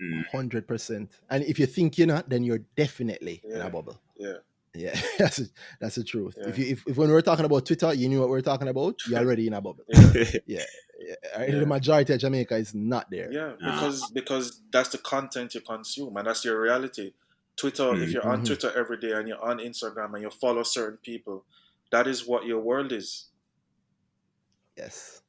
Mm. 100%. And if you think you're not, then you're definitely in a Yeah, bubble. yeah, Yeah, that's the truth. yeah, If when we were talking about Twitter, you knew what we were talking about, you're already in a bubble. yeah, Yeah, yeah. The yeah, majority of Jamaica is not there. yeah. uh, Because that's the content you consume, and that's your reality. Twitter, if mm. you're on Hmm. Twitter every day and you're on Instagram and you follow certain people, that is what your world is. Yes,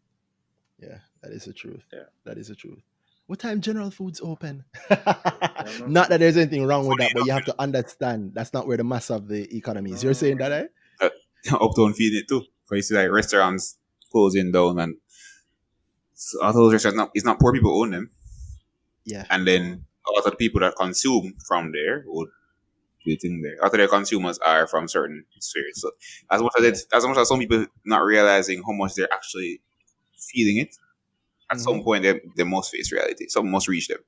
yeah, that is the truth. Yeah, That is the truth. What time General Foods open? I don't know. Not that there's anything wrong with Funny that, but you enough, have to understand that's not where the mass of the economy is. You're saying that, No, eh? Uptown feeding it too. Because you see like restaurants closing down and so all those restaurants not, it's not poor people own them. Yeah. And no. then a lot of the people that consume from there would do the thing there. A lot of their consumers are from certain spheres. So Yeah. as much as some people not realizing how much they're actually feeling it, at Hmm. some point they must face reality. Some must reach them.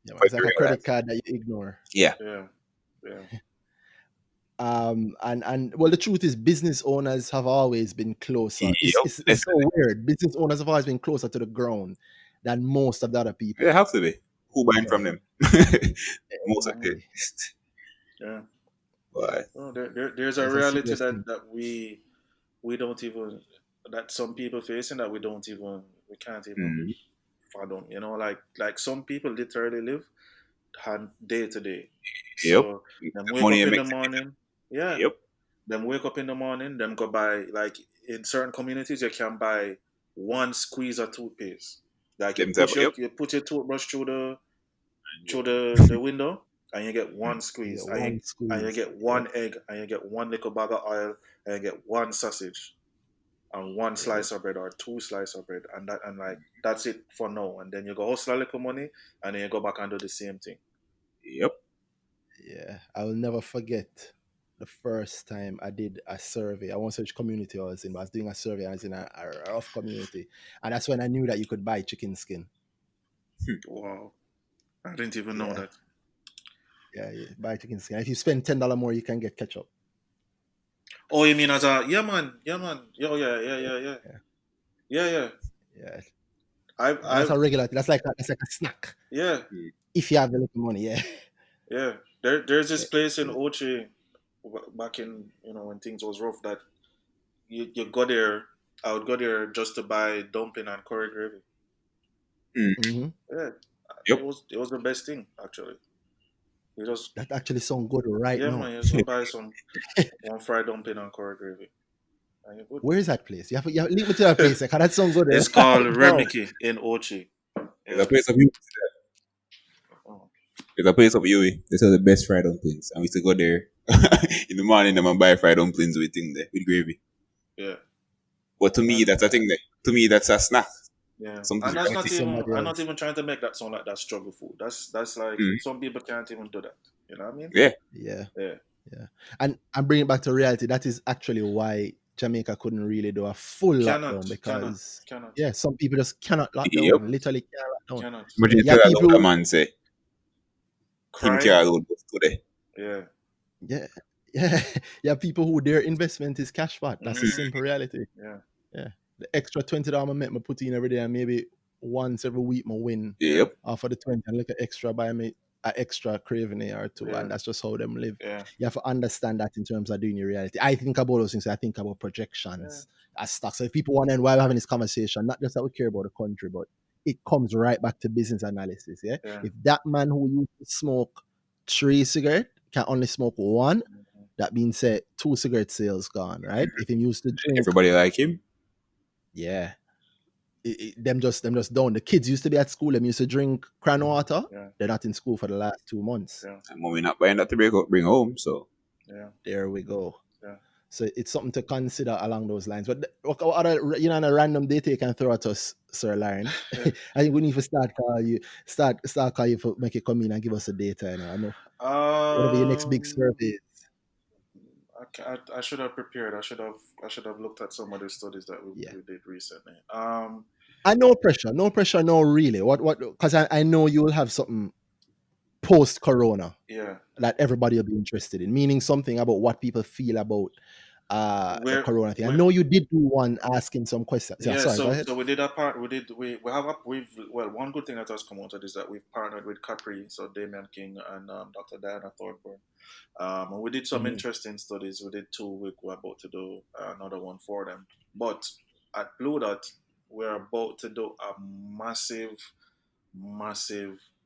Yeah, man. For It's to like a credit realize. card that you ignore. Yeah. Yeah, yeah, And well, the truth is, business owners have always been closer. It's, Yep. it's it's Definitely. so weird. Business owners have always been closer to the ground than most of the other They people. have to be. Who buying Yeah, from them? Most of it. exactly. yeah. Yeah, But No, there's a it's a reality serious thing. that we don't even that some people facing that we can't even mm, fathom. Like some people literally live hand day to day. yep. So The them wake money up it in the makes. morning, yeah. Yep. Them wake up in the morning, them go buy like in certain communities you can buy one squeeze of toothpaste. Like Them type of, yep. you put your toothbrush And through you- the window, and you get one You get squeeze, one and you squeeze. get Yep. one egg, and you get one little bag of oil, and you get one sausage, and one Yep. slice of bread or two slice of bread, and like that's it for now. And then you go hustle a little money, and then you go back and do the same thing. Yep. Yeah. I will never forget the first time I did a survey. I won't say which community I was in, but I was doing a survey. I was in a rough community. And that's when I knew that you could buy chicken skin. Wow, I didn't even know Yeah. that. Yeah. Yeah. Buy chicken skin. If you spend $10 more, you can get ketchup. Oh, you mean as a yeah man, yo Yeah. yeah. Yeah. Yeah, that's I've a regular. That's like a snack. yeah Mm. If you have a little money, yeah. yeah. There's this Yeah. place in Yeah. Ochi back in when things was rough that you go there. I would go there just to buy dumpling and curry gravy. Mm. Mm-hmm. Yeah, Yep. it was the best thing actually. You just That actually sound good right yeah now. man, you just go buy some one fried dumpling and curry gravy, and you're good. Where is that place? You have link me to that place. Cause that sound good It's right called now. Remiki in Ochi. There's a Yeah. place of you. Oh, There's a place of you. They sell the best fried dumplings, and we used to go there in the morning. And buy fried dumplings with thing there with gravy. yeah. But to me, And that's a thing there. To me, that's a snack. yeah, Something and you that's like But to to not eat. even. somebody I'm not else. even trying to make that sound like that struggle food. That's like Mm. some people can't even do that. You know what I mean? Yeah. Yeah. Yeah, Yeah. And bring it back to reality. That is actually why Jamaica couldn't really do a full lockdown because cannot, yeah, some people just cannot lock Yep. down. Literally cannot lock down. cannot But you Yeah, tell a people older who, man say him cry. care load today. Yeah. yeah, yeah, yeah, people who their investment is cash fat. That's a Hmm. simple reality. Yeah. Yeah. The extra $20 I make me put in every day and maybe once every week I win Yeah. Yep. off of the 20 and look at extra buy me an extra craving or two. Yeah. And that's just how them live. Yeah. You have to understand that in terms of doing your reality. I think about those things. I think about Yeah. projections as stocks. So if people want to know why we're having this conversation, not just that we care about the country, but it comes right back to business analysis. Yeah. Yeah. If that man who used to smoke 3 cigarettes can only smoke one, Mhm. that means say 2 cigarette sales gone, right? If he used to drink, Everybody like him. yeah, them just down. The kids used to be at school. Them used to drink cran water. Yeah. They're not in school for the last 2 months. Yeah. And mommy not buying that to bring home. So Yeah. There we go. Yeah. So it's something to consider along those lines. But what other on a random data you can throw at us, Sir Larren? Yeah. I think we need to start call you for make you come in and give us the data. I know whatever your next big Um, survey is. I should have prepared. I should have looked at some of the studies that Yeah. we did recently. And no pressure, no really. What? Because I know you will have something post Corona Yeah. that everybody will be interested in, meaning something about what people feel about the Where Corona thing. I where know you did do one asking some questions. Yeah, Yeah, sorry, go ahead. so we did our part. We have we've well, one good thing that has come out of this is that we've partnered with Capri, so Damian King and Dr. Diana Thornburn. And we did some Mhm. interesting studies. We did two. We're about to do another one for them. But at BlueDot, we're about to do a massive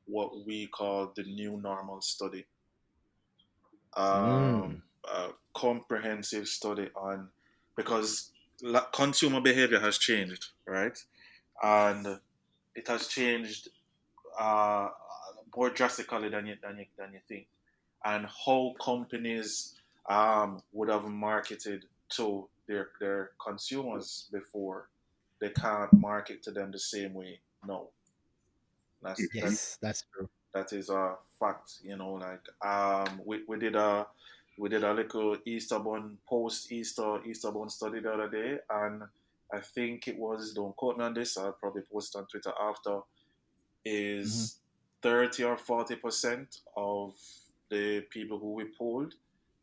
what we call the new normal study. Mm. A comprehensive study on because consumer behavior has changed, right? And it has changed uh, more drastically than you think. And how companies would have marketed to their consumers before, they can't market to them the same way now. mhm. Yes, that's true. That is a fact. Like we did a little Easterbun post Easterbun study the other day, and I think it was, don't quote me on this, I'll probably post it on Twitter after, Mhm. is 30 or 40% of the people who we polled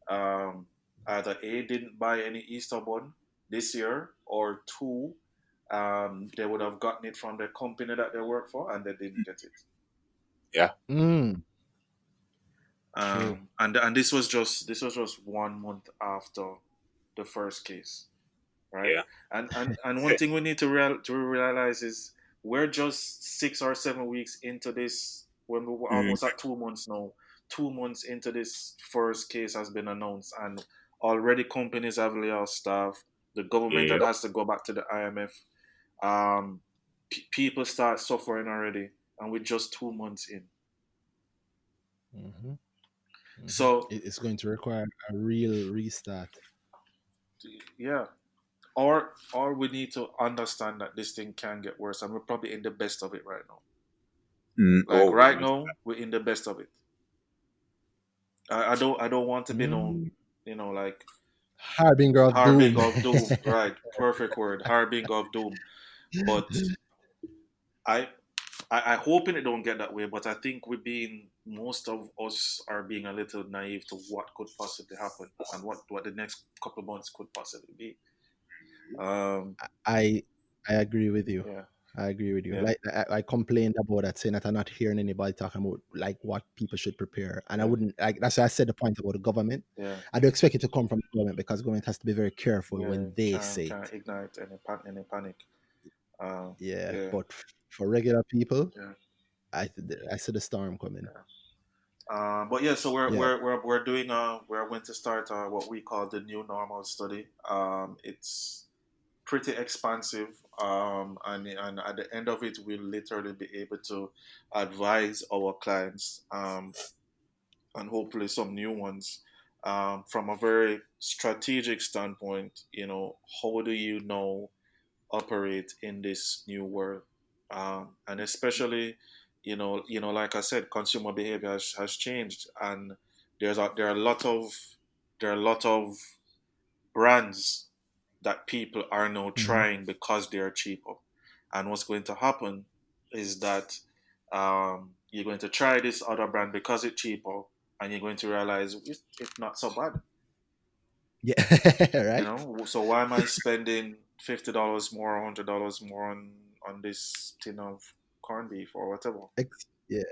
um, either A, didn't buy any Easter bun this year, or two, they would have gotten it from the company that they work for and they didn't get it. Yeah. Mm. True. And this was just 1 month after the first case, right? Yeah. And one thing we need to realize is we're just 6 or 7 weeks into this. When we were Mm. almost at 2 months now, 2 months into this first case has been announced, and already companies have laid off staff. The government that Yep. has to go back to the IMF. Um, people start suffering already, and we're just 2 months in. Hmm. Hmm. So It's going to require a real restart. yeah, or we need to understand that this thing can get worse, and we're probably in the best of it right now. Mm. Like Oh, right now, we're in the best of it. I don't want to be no, Mm. like Harbinger of doom. harbinger of doom. Right, perfect word, harbinger of doom. But I, I hoping it don't get that way. But I think most of us are being a little naive to what could possibly happen and what the next couple of months could possibly be. Um, I I agree with you. yeah, I agree with you. yeah, Like I complained about that, saying that I'm not hearing anybody talking about like what people should prepare, and I yeah, wouldn't like. That's why I said the point about the government. yeah, I do expect it to come from the government because government has to be very careful yeah. when they Can say can it. ignite any panic. Yeah, Yeah, but for regular people, yeah. I see the storm coming. Yeah. But yeah, so we're Yeah. we're we're we're doing we're going to start what we call the new normal study. It's pretty expansive, and at the end of it, we'll literally be able to advise our clients, and hopefully some new ones, from a very strategic standpoint. How do you know operate in this new world, and especially, like I said, consumer behavior has changed, and there are a lot of brands that people are now Hmm. trying because they are cheaper. And what's going to happen is that, you're going to try this other brand because it's cheaper, and you're going to realize it's not so bad. Yeah. Right. So why am I spending $50 more, $100 more on this tin of corned beef or whatever? Yeah,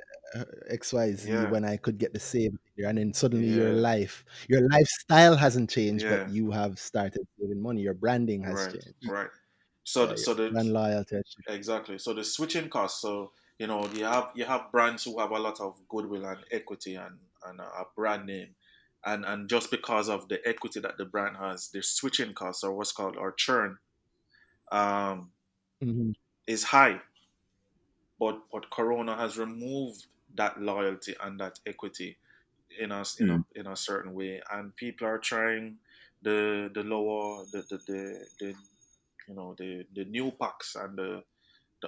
XYZ Yeah, when I could get the same here, and then suddenly yeah, your lifestyle hasn't changed, but yeah. you have started saving money. Your branding has Right, changed. right. Yeah, So your so the brand loyalty has shifted. Exactly. So the switching costs. So you have brands who have a lot of goodwill and equity, and a brand name, and just because of the equity that the brand has, their switching costs, or what's called, or churn, um, Mhm. is high. But Corona has removed that loyalty and that equity in us mm, in a certain way, and people are trying the lower the new packs and the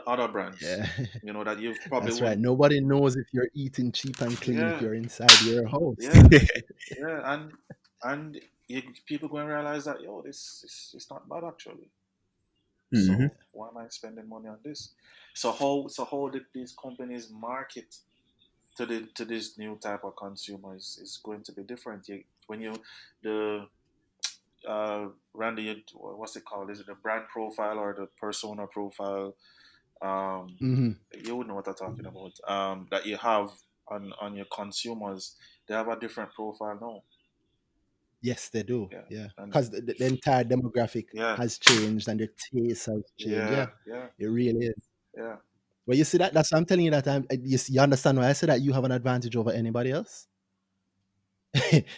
other brands, Yeah, that you've probably that's right. wouldn't. Nobody knows if you're eating cheap and clean if Yeah, you're inside your house. yeah, yeah, and people going to realize that, yo, this is it's not bad actually. mhm, So why am I spending money on this? So how did these companies market to this new type of consumer is going to be different. When you the Randy, what's it called? Is it the brand profile or the persona profile? Um, Hmm. you would know what I'm talking about. That you have on your consumers, they have a different profile now. Yes, they do. Yeah, Yeah, and because the entire demographic yeah, has changed and the taste has changed. Yeah, yeah, yeah, it really is. yeah, Well, you see that? That's what I'm telling you that you understand why I say that you have an advantage over anybody else.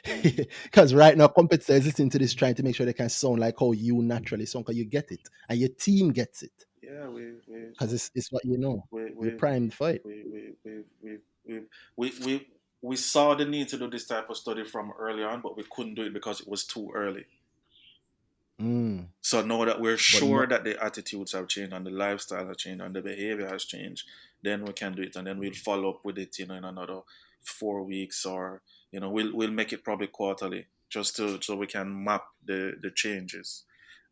mm, Because right now, competitors is listening to this trying to make sure they can sound like how you naturally sound, because you get it and your team gets it yeah. because it's what you know. We You're we primed for it. we we we we we we we we saw the need to do this type of study from early on, but we couldn't do it because it was too early. Mm. So now that we're But no, sure that the attitudes have changed and the lifestyle has changed and the behavior has changed, then we can do it, and then we'll follow up with it, in another 4 weeks, or we'll make it probably quarterly, just to so we can map the changes,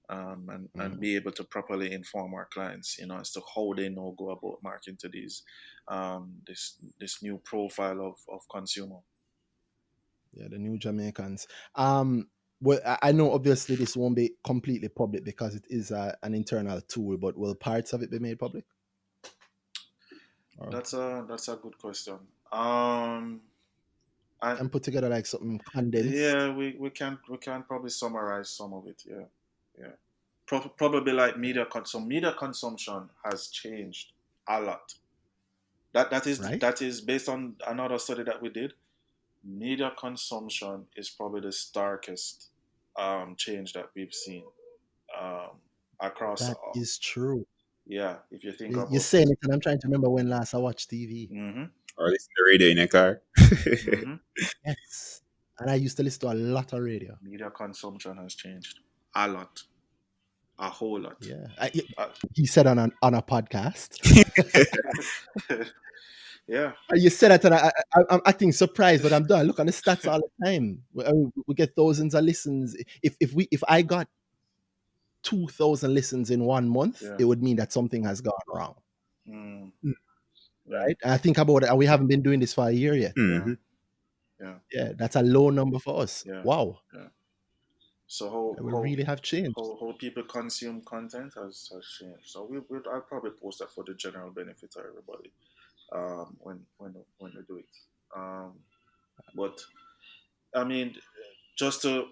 and mm, be able to properly inform our clients, as to how they know go about marketing to this new profile of consumer. yeah, the new Jamaicans. Well, I know obviously this won't be completely public because it is an internal tool, but will parts of it be made public? Or That's a good question. I can put together like something condensed, Yeah, we can probably summarize some of it. Yeah, yeah. Probably like media consumption has changed a lot. right? That is based on another study that we did. Media consumption is probably the starkest change that we've seen, um, across That all. is true. Yeah, if you think You're about. saying it, and I'm trying to remember when last I watched TV. Mm-hmm. Or listen to radio in a car. Mm-hmm. Yes, and I used to listen to a lot of radio. Media consumption has changed a lot, a whole lot. Yeah, Uh, he said on a podcast. yeah, You said that, and I'm acting surprised, but I'm done. I look on the stats all the time. We get thousands of listens. If I got 2,000 listens in 1 month, yeah, it would mean that something has gone wrong, mm, Mm. yeah, right? And I think about it, and we haven't been doing this for a year yet. yeah, Mhm. yeah, Yeah, that's a low number for us. yeah, Wow, yeah. So how we how really have changed. how people consume content has changed. So I'll probably post that for the general benefit of everybody. When we do it. But I mean, just to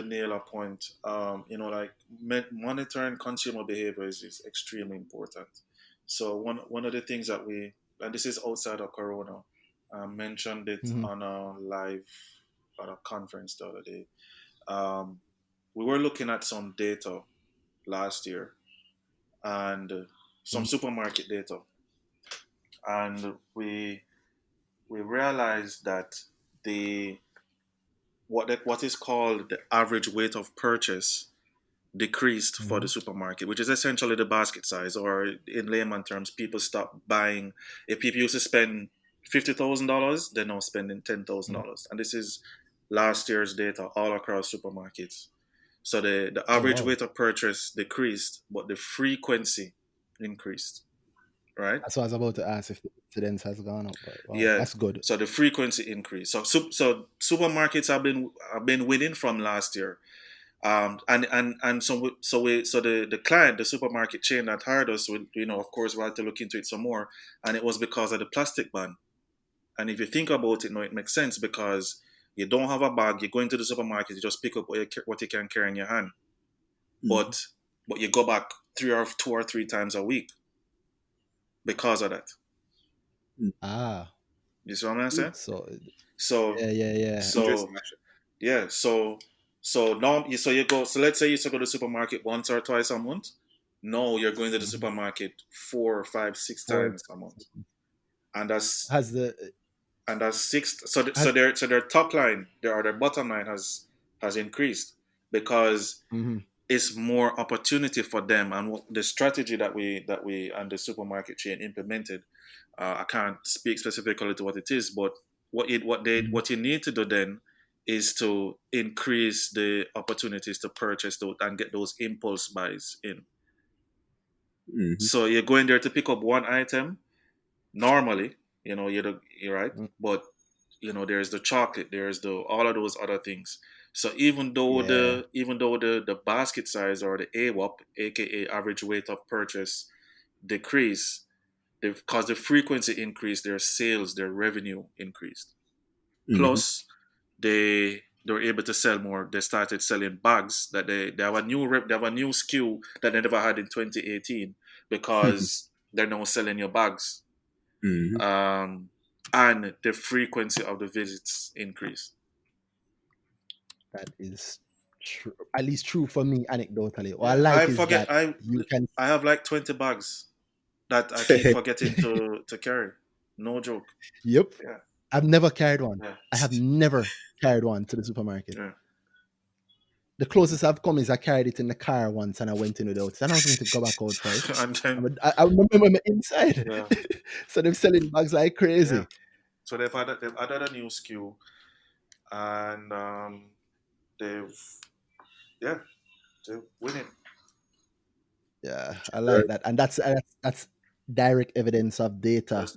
nail a point, like monitoring consumer behavior is extremely important. So one of the things that we, and this is outside of Corona, mentioned it Mhm. on a live at a conference the other day. Um, we were looking at some data last year and some Mhm. supermarket data, and we realized that the what is called the average weight of purchase decreased for the Mhm. supermarket, which is essentially the basket size, or in layman terms, people stop buying. If people used to spend $50,000, they're now spending Mhm. $10,000, and this is last year's data all across supermarkets. So the Oh average wow, weight of purchase decreased, but the frequency increased. Right? that's what I was about to ask if the incidence has gone up. But wow, Yeah. that's good. So the frequency increased. So supermarkets have been winning from last year. And so the client, the supermarket chain that hired us, of course, we had to look into it some more, and it was because of the plastic ban. And if you think about it, no, it makes sense because you don't have a bag, you go into the supermarket, you just pick up what you can carry in your hand, Mhm. but you go back 2 or 3 times a week because of that. Mm. Ah, You see what I'm saying? so So, yeah. so Interesting, actually. yeah, so now you go. So let's say you used to go to the supermarket once or twice a month. No, you're going to the Mhm. supermarket 4, 5, 6 Or times a month, and that's has the and that's six. So has their top line, their bottom line has increased because mhm. it's more opportunity for them, and the strategy that we and the supermarket chain implemented. I can't speak specifically to what it is, but Mhm. what you need to do then is to increase the opportunities to purchase those and get those impulse buys in. Mhm. So you're going there to pick up one item normally, you're right, Mm, but there's the chocolate, there's the all of those other things. So even though yeah. the basket size or the AWAP, aka average weight of purchase, decrease, because the frequency increased, their sales, their revenue increased. Mhm. Plus, they were able to sell more. They started selling bags that they have a they have a new SKU that they never had in 2018 because they're now selling your bags. Mhm. Um, and the frequency of the visits increased. That is true, at least true for me anecdotally. What I Yeah, I like is forget. that you can. I have like 20 bags that I keep forgetting to carry. No joke. Yep, Yeah, I've never carried one. yeah, I have never carried one to the supermarket. yeah. The closest I've come is I carried it in the car once, and I went in without it. And I was going to go back out for it. And then I remember my inside. yeah, So they're selling bags like yeah. crazy. So they've added a new SKU, and they've yeah they're winning. Yeah, I like that, and that's direct evidence of data That's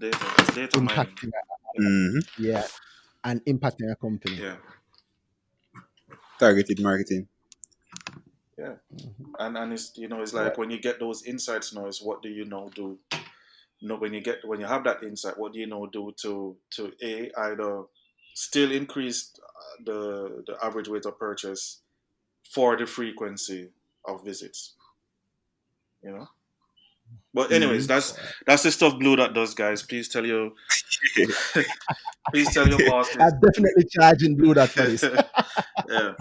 data mining. impacting. Mhm. Yeah, and impacting a company. Yeah, Targeted marketing. yeah. Mhm. And it's Right. like when you get those insights now, is what do you now do? When you have that insight, what do you now do to either still increase the average weight of purchase for the frequency of visits, you know? But anyways, Mhm. that's the stuff BlueDot does, guys. Please tell your please tell your bosses. I'm definitely charging BlueDot for this. Yeah,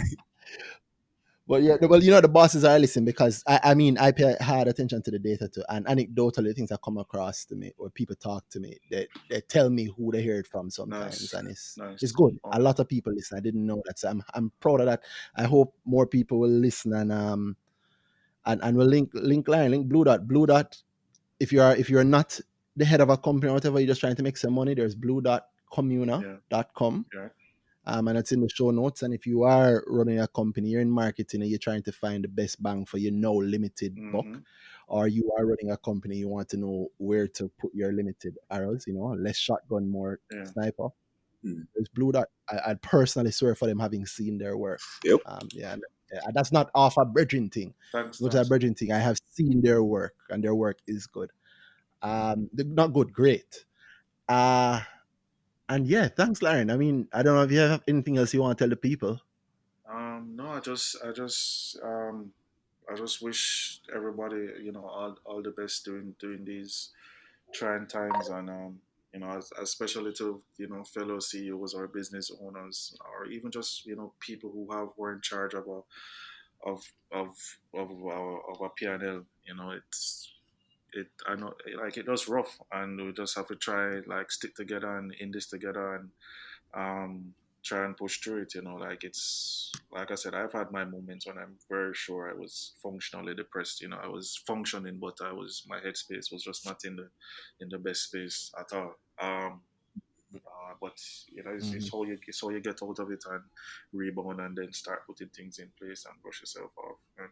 But yeah, well, the bosses are listening because I mean, I pay hard attention to the data too, and anecdotally, things that come across to me or people talk to me, they tell me who they hear it from sometimes, Nice, and it's nice. good. A Okay. lot of people listen. I didn't know that, so I'm proud of that. I hope more people will listen and we'll link line, link Blue Dot. If you're not the head of a company or whatever, you're just trying to make some money. There's Yeah, bluedotcommuna.com. yeah. And it's in the show notes. And if you are running a company, you're in marketing and you're trying to find the best bang for your no limited Mm-hmm. buck, or you are running a company, you want to know where to put your limited arrows, less shotgun, more Yeah. sniper. Mm. There's Blue Dot. I'd personally swear for them having seen their work. Yep. Yeah, and that's not off a bridging thing. Thanks, Not a thanks. bridging thing. I have seen their work, and their work is good. They're not good, great. Uh and yeah, thanks, Larren. I mean, I don't know if you have anything else you want to tell the people. No, I just wish everybody, all the best during these trying times, and especially to fellow CEOs or business owners, or even just people who are in charge of of of of a P&L. It I know, like, it was rough, and we just have to try, like, stick together and in this together, and try and push through it. Like, it's like I said, I've had my moments when I'm very sure I was functionally depressed. I was functioning, but my headspace was just not in the best space at all. But Mhm. it's how you get out of it and rebound, and then start putting things in place and brush yourself off. And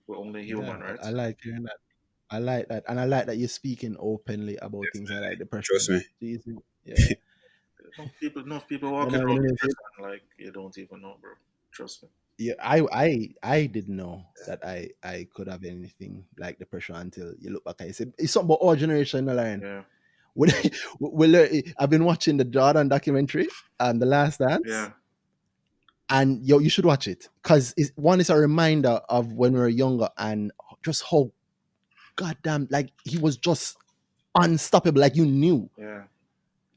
we're only Yeah, human, right? I like hearing that. I like that, and I like that you're speaking openly about things like that, Trust depression. me. Jesus. Yeah, Enough people and walking I around mean, depressed, and, like, you don't even know, bro. Trust me. yeah, I didn't know that I could have anything like depression until you look back and you say it's something about our generation, Line. Yeah, When I've been watching the Jordan documentary, The Last Dance, yeah, and you should watch it because one is a reminder of when we were younger and just how goddamn, like, he was just unstoppable. Like, you knew, yeah.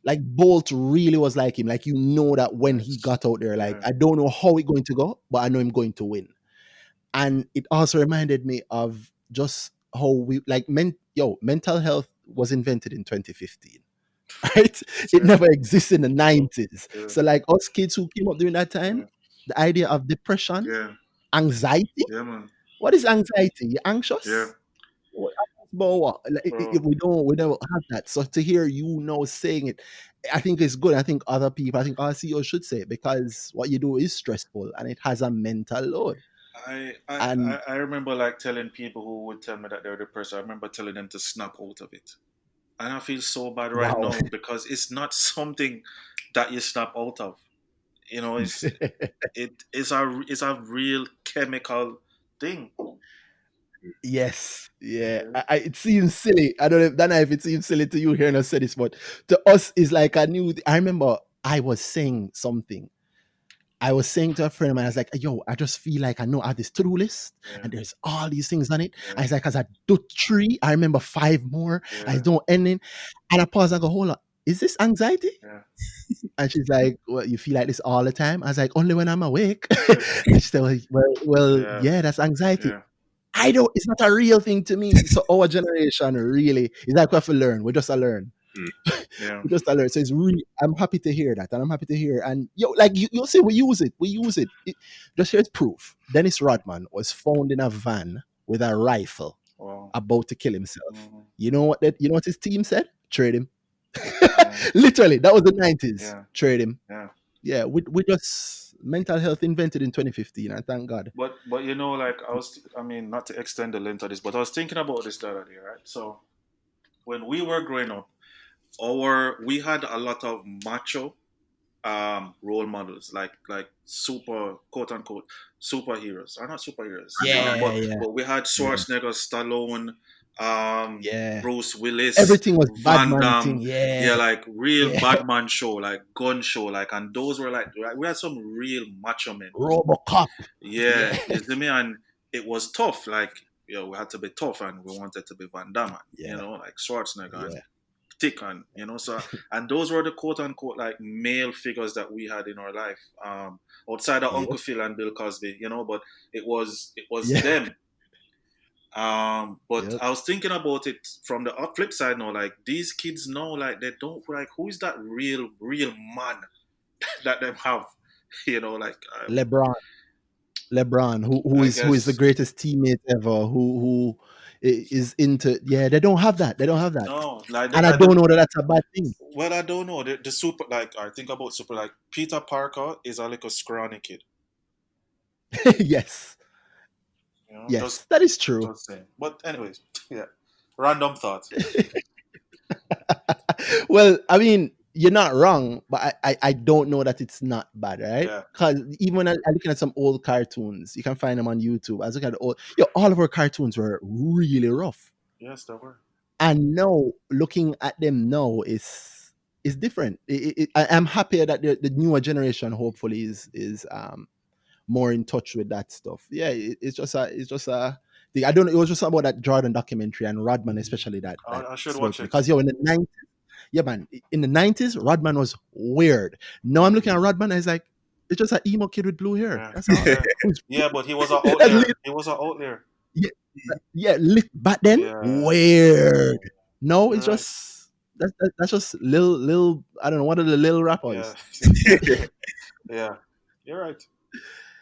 like, Bolt really was like him. Like, that when he Nice. got out there, like, Yeah, I don't know how it's going to go, but I know I'm going to win. And it also reminded me of just how we like mental health was invented in 2015. Right? It yeah, never existed in the 90s. yeah, So, like, us kids who came up during that time, yeah, the idea of depression, yeah, anxiety. yeah, man. What is anxiety? You Yeah, anxious? What? But what? Like, bro. we don't have that. So to hear saying it, I think it's good. I think other people, I think our CEOs should say it, because what you do is stressful and it has a mental load. I, I And I remember, like, telling people who would tell me that they're depressed. I remember telling them to snap out of it, and I feel so bad right wow. now because it's not something that you snap out of. It's a real chemical thing. Yes, yeah. Yeah, It seems silly. I don't know, Dana, if it seems silly to you hearing us say this, but to us, it's like a new. I remember I was saying something. I was saying to a friend of mine, I was like, yo, I just feel like I know I have this to-do list yeah, and there's all these things on it. I yeah, was like, as I do three, I remember five more. I yeah, don't ending. And I pause and go, hold on, is this anxiety? yeah, And she's like, well, you feel like this all the time? I was like, only when I'm awake. And she said, well, yeah, yeah, that's anxiety. yeah, I don't, it's not a real thing to me. So our generation really is like we have to learn. We just a learn. Mm. yeah. We just a learn. So it's really, I'm happy to hear that. And I'm happy to hear. And like you'll see, we use it. We use it. Just here's proof. Dennis Rodman was found in a van with a rifle Wow. about to kill himself. Hmm. You know what his team said? Trade him. Yeah, Literally, that was the 90s. yeah, Trade him. yeah. Yeah, we just mental health invented in 2015, and thank God. But like, I mean, not to extend the length of this, but I was thinking about this the other day, right? So when we were growing up, we had a lot of macho role models, like super, quote unquote, superheroes, or not superheroes, Yeah, yeah, but we had yeah, Schwarzenegger, Stallone, yeah. Bruce Willis, Everything was bad Van man Damme. thing. Yeah, Yeah, like real yeah. Batman show, like gun show, like, and those were like, we had some real macho men. Robocop. Yeah, Yeah, you see me, and it was tough. Like, we had to be tough, and we wanted to be Van Damme, yeah, like Schwarzenegger, and yeah. thick on, so, and those were the quote unquote like male figures that we had in our life, outside of Uncle Yep. Phil and Bill Cosby, but it was Yeah. them. But Yep. I was thinking about it from the flip side now. Like these kids now, like they don't like who is that real man that them have, like LeBron. LeBron, I who is the guess greatest teammate ever, is into, yeah, they don't have that. They don't have that. no, like And I don't know that that's a bad thing. well, I don't know the super like I think about super like Peter Parker is a little scrawny kid, Yes. just Yes. That is true. saying. But anyways, yeah, random thought. Well, I mean, you're not wrong, but I don't know that it's not bad, right? Yeah. Because even when I'm looking at some old cartoons, you can find them on YouTube. I was looking at the old, all of our cartoons were really rough. Yes, there were. And now looking at them now is different. I'm happier that the newer generation hopefully is more in touch with that stuff. Yeah, it's just a thing. I don't know. It was just about that Jordan documentary and Rodman especially that I should spoke watch to me it. because in the 90s, yeah man, in the 90s Rodman was weird. Now I'm looking at Rodman and it's like it's just an emo kid with blue hair. Yeah, That's all. yeah, Who's yeah. But he was an that's outlier. He was an outlier. yeah, yeah, back then Yeah, weird. No, you're it's right. just that's just little. I don't know what are the little Yeah, rappers. yeah. You're right.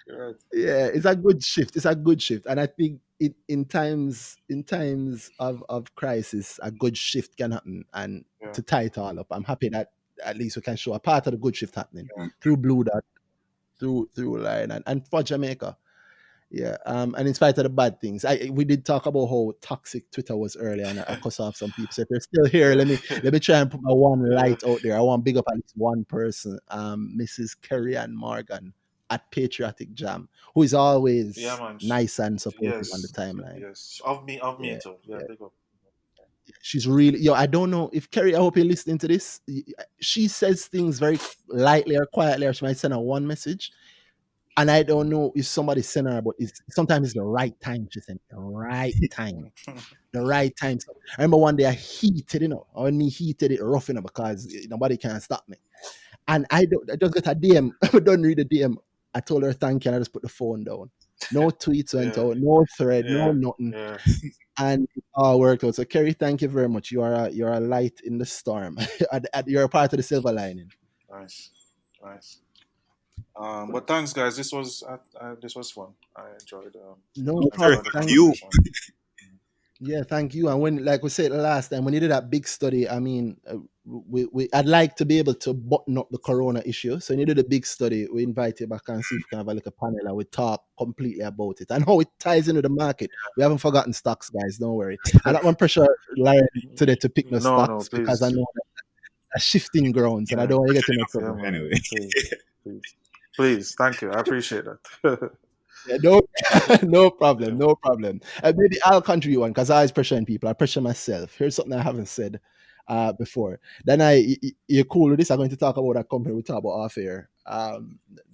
You're right. Yeah, it's a good shift. It's a good shift, and I think in times of crisis, a good shift can happen. And Yeah. to tie it all up, I'm happy that at least we can show a part of the good shift happening Mm. through BlueDot, through Lion and for Jamaica. Yeah, and in spite of the bad things, we did talk about how toxic Twitter was earlier, and I cuss off some people. So if you're still here, Yeah. let me try and put my one Yeah. light out there. I want to big up at least one person, Mrs. Kerry Ann Morgan at Patriotic Jam, who is Yeah, always man. nice and supportive on the Yes. timeline. Yes. Of me Yeah, too. Yeah. yeah, Big up. she's really I don't know if Kerry. I hope you're listening to this. She says things very lightly or quietly, or she might send her one message. And I don't know if somebody sent her, but sometimes it's the right time to send the right time. The right time. So I remember one day I heated, when me heated it rough, because nobody can stop me. And I just got a DM. I don't read the DM. I told her thank you, and I just put the phone down. No tweets went Yeah. out, no thread, no Yeah. nothing. Yeah. And it all worked out. So Kerry, thank you very much. You're a light in the storm. You're a part of the silver lining. Nice. Nice. But thanks, guys. This was fun. I enjoyed. No I Sure, problem. enjoyed the thank you. conversation. Yeah, thank you. And when, like we said last time, when you did that big study, I mean, I'd like to be able to button up the corona issue. So when you did a big study, we invite you back and see if we can have a panel and we talk completely about it and how it ties into the market. We haven't forgotten stocks, guys. Don't worry. I don't want pressure Larry today to pick no No, no, stocks because I please. know that are shifting grounds and I Yeah. don't want to get in no Yeah, trouble. man. Anyway, Please. Please. Please. Thank you. I appreciate that. Yeah, no, no Yeah. problem, no problem. Maybe I'll contribute one because I always pressuring people. I pressure myself. Here's something I haven't said before. Then you're cool with this. I'm going to talk about that company we talked about off air. The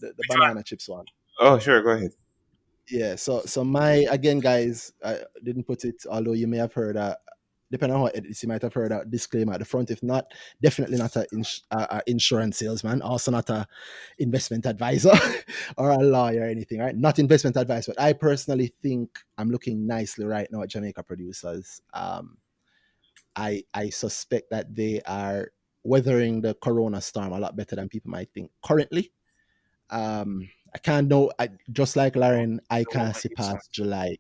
which one? banana chips one. Oh, sure, go ahead. Yeah. So my again, guys, I didn't put it. Although you may have heard depending on how it is, you might have heard a disclaimer at the front. If not, definitely not a insurance salesman. Also not a investment advisor or a lawyer or anything, right? Not investment advice, but I personally think I'm looking nicely right now at Jamaica producers. I suspect that they are weathering the corona storm a lot better than people might think currently. I can't know. Just like Oh, Larren, I the can't woman see is son. past July.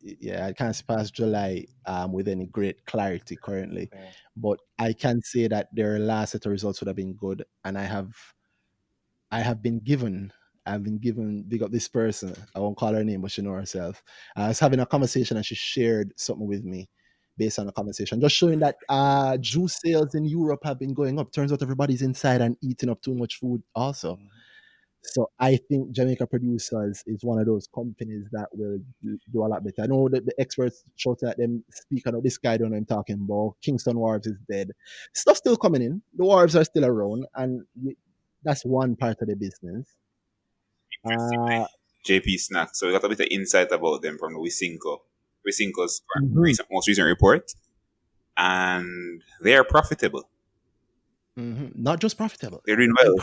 Yeah, I can't see past July with any great clarity currently, Yeah. but I can say that their last set of results would have been good, and I have been given. I've been given big up this person. I won't call her name, but she know herself. I was having a conversation and she shared something with me based on the conversation, just showing that juice sales in Europe have been going up. Turns out everybody's inside and eating up too much food also. Mhm. So I think Jamaica Producers is one of those companies that will do a lot better. I know that the experts shout at them, speak on this guy don't know what I'm talking about. Kingston Wharves is dead. Stuff still coming in. The wharves are still around, and that's one part of the business. Uh, JP Snack. So we got a bit of insight about them from the Wisinko's mhm. most recent report. and they are profitable. Not just profitable, They're doing well.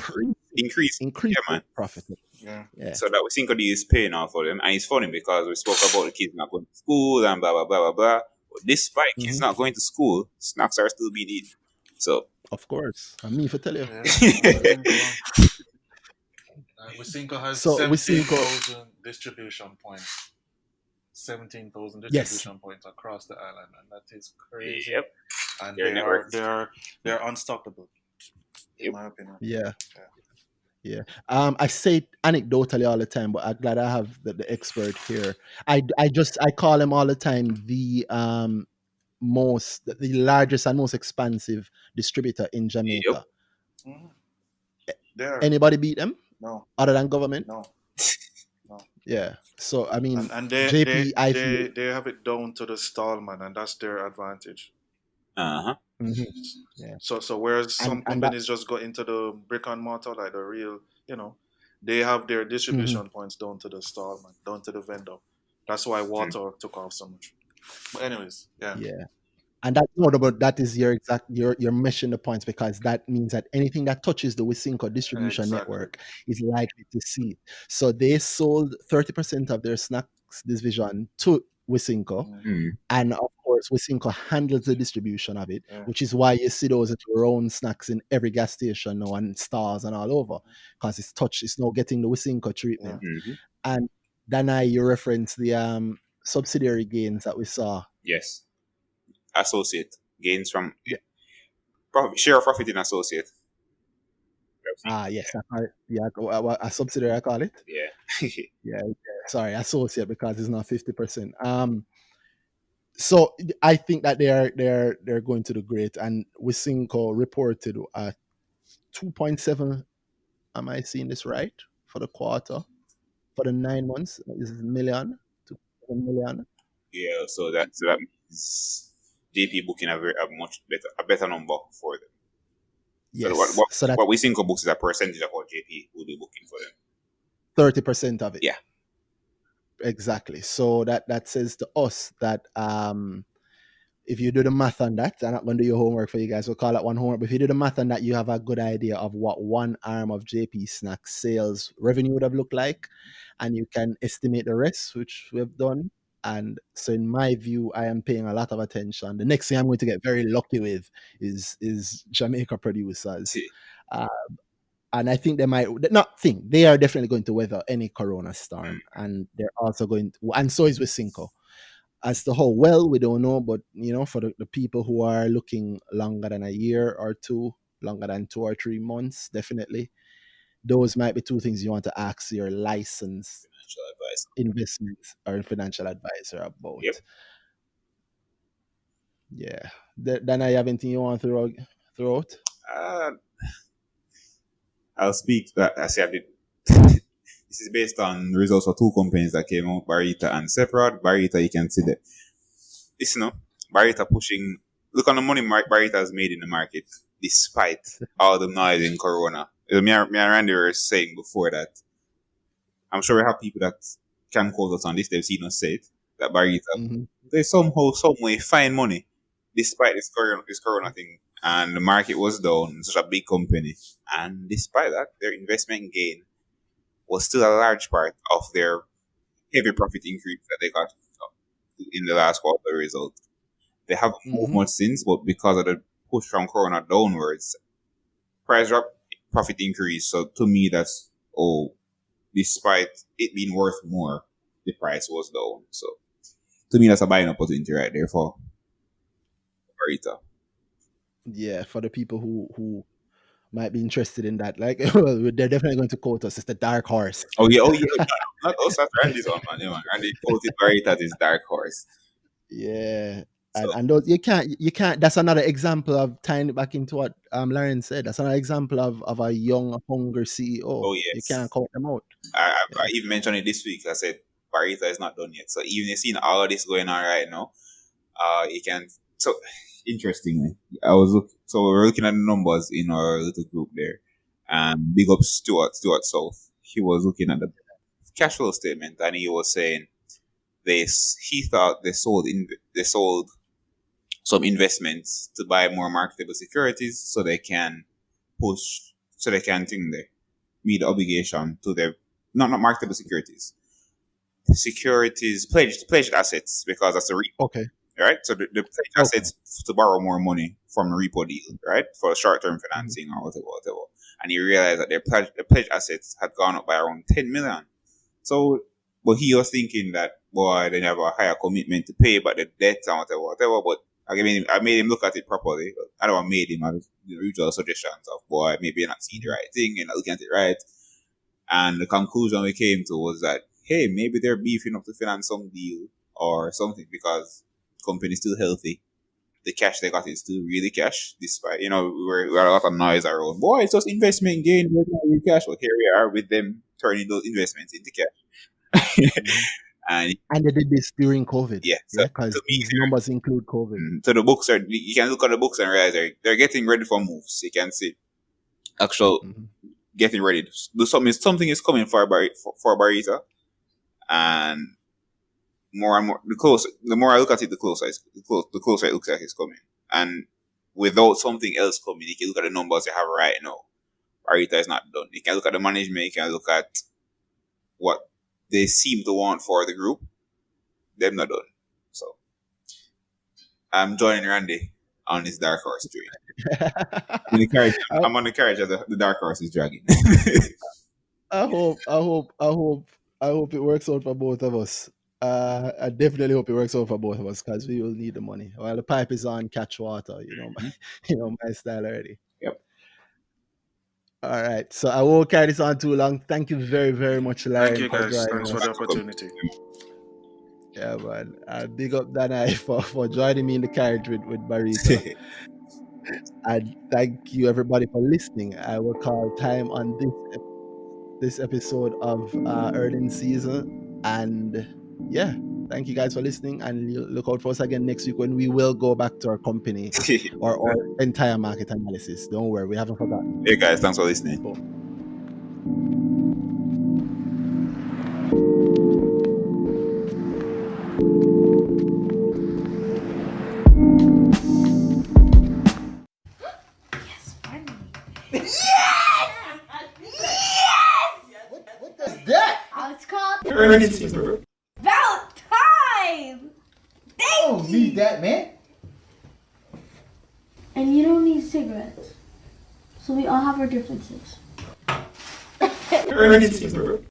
increasing Yeah, man. profitable. Yeah. Yeah, So that we think is paying off for them. And it's funny because we spoke about the kids not going to school and blah, blah, blah, blah, blah. But despite kids not going to school, snacks are still being eaten. So, of course. I mean, for tell you. Yeah. I think Wysinko has So Wysinko, 17,000 distribution points. 17,000 yes, distribution points across the island, and that is crazy. yep. And Their network. they're unstoppable, in Yep. my opinion. yeah. Yeah. I say it anecdotally all the time, but I'm glad I have the expert here. I call him all the time the the largest and most expansive distributor in Yep. Jamaica. Mhm. There, Anybody beat them no, other than government? no, no. Yeah. So I mean, And JP, I feel. they have it down to the stallman, and that's their advantage. Uh-huh. Yeah, So whereas some and that. companies just go into the brick and mortar, like the real, they have their distribution points down to the stallman, down to the vendor. That's why water took off so much. But anyways, yeah. Yeah. And that's notable. That is your exact you're meshing the points, because that means that anything that touches the Wysinko distribution Exactly. network is likely to see it. So they sold 30% of their snacks division to Wysinko, and of course Wysinko handles the distribution of it, Yeah. which is why you see those own snacks in every gas station now and stores and all over, because it's now getting the Wysinko treatment. And then you reference the subsidiary gains that we saw. Yes. Associate gains from profit, share of profit in associate. Yes, a subsidiary, I call it. Yeah. Yeah, sorry, associate, because it's not 50%. So I think that they're going to do great, and Wysinko reported 2.7. Am I seeing this right for the quarter? For the 9 months, is million to 1 million. Yeah, so that means JP booking a better number for them. So Yes, so that what we think of books is a percentage of what JP will be booking for them. 30% of it. Yeah. Exactly. So that says to us that if you do the math on that, I'm not going to do your homework for you guys. We'll call that one homework. But if you do the math on that, you have a good idea of what one arm of JP Snacks sales revenue would have looked like, and you can estimate the rest, which we've done. And so, in my view, I am paying a lot of attention. The next thing I'm going to get very lucky with is Jamaica producers. And I think they are definitely going to weather any corona storm, and they're also going to, and so is Wysinko. As to how well, we don't know, but for the people who are looking longer than a year or two, longer than 2 or 3 months, definitely, those might be two things you want to ask your licensed investment or financial advisor about. Yep. Yeah. Then I have anything you want to throw out? I'll speak that I said it. This is based on results of 2 companies that came out, Barita and Separate. Barita, you can see that. Barita pushing. Look on the money Barita has made in the market, despite all the noise in Corona. Me and Randy were saying before that. I'm sure we have people that can quote us on this. They've seen us say it, that Barita, they somehow, some way find money, despite this Corona thing. And the market was down. It's such a big company. And despite that, their investment gain was still a large part of their heavy profit increase that they got in the last quarter result. They haven't moved much since, but because of the push from Corona downwards, price drop, profit increase. So to me, that's, despite it being worth more, the price was down. So to me, that's a buying opportunity right there for Barita. Yeah, for the people who might be interested in that. Like, well, they're definitely going to quote us. It's the dark horse. Oh yeah. Not us. That's Randy's one, man. Yeah, man. Randy quoted Barita as his dark horse. Yeah. So, And those you can't. That's another example of tying it back into what Larren said. That's another example of a young, hungry CEO. oh yes, You can't count them out. I even mentioned it this week. I said Barita is not done yet. So even you seen all of this going on right now, you can. So interestingly, so we were looking at the numbers in our little group there, and big up Stuart South. He was looking at the cash flow statement, and he was saying he thought they sold some investments to buy more marketable securities so they can meet the obligation to their not marketable securities pledged assets, because that's a repo, Okay. right? So the pledged Okay. assets to borrow more money from the repo deal, right, for short term Mhm. financing or whatever. And he realized that the pledged assets had gone up by around 10 million. So, but he was thinking that, boy, they have a higher commitment to pay, but the debt and whatever. But I made him look at it properly. I don't made him have the usual suggestions of, boy, maybe you're not seeing the right thing, you're not looking at it right. And the conclusion we came to was that, hey, maybe they're beefing up to finance some deal or something, because company's still healthy. The cash they got is still really cash, despite, we had a lot of noise around, boy, it's just investment gain, we're not really cash. But here we are with them turning those investments into cash. Mhm. And And they did this during COVID. yeah, so Yeah, to because me, these numbers include COVID. so the books you can look at the books and realize they're getting ready for moves. You can see actual Mhm. getting ready. Something is coming for Barita, and the more I look at it, the closer it looks like it's coming. And without something else coming, you can look at the numbers you have right now. Barita is not done. You can look at the management. You can look at what they seem to want for the group. They're not done. So I'm joining Randy on his dark horse train. I'm in the carriage. I, I'm on the carriage as the dark horse is dragging. I hope it works out for both of us. I definitely hope it works out for both of us because we will need the money. While the pipe is on, catch water. My style already. Yep. All right, so I won't carry this on too long. Thank you very, very much, Thank Larren, you, for guys. joining Thanks for the us. opportunity. Yeah, man. Big up Danai for joining me in the carriage with Barita. And thank you, everybody, for listening. I will call time on this episode of earnings season. And yeah, thank you guys for listening. And look out for us again next week when we will go back to our company or our entire market analysis. Don't worry, we haven't forgotten. Hey guys, thanks for listening. Boom. Yes, finally. Yes! What does that? It's called Earnings season. About Time! I don't need that, man. And you don't need cigarettes. So we all have our differences. Earnings season.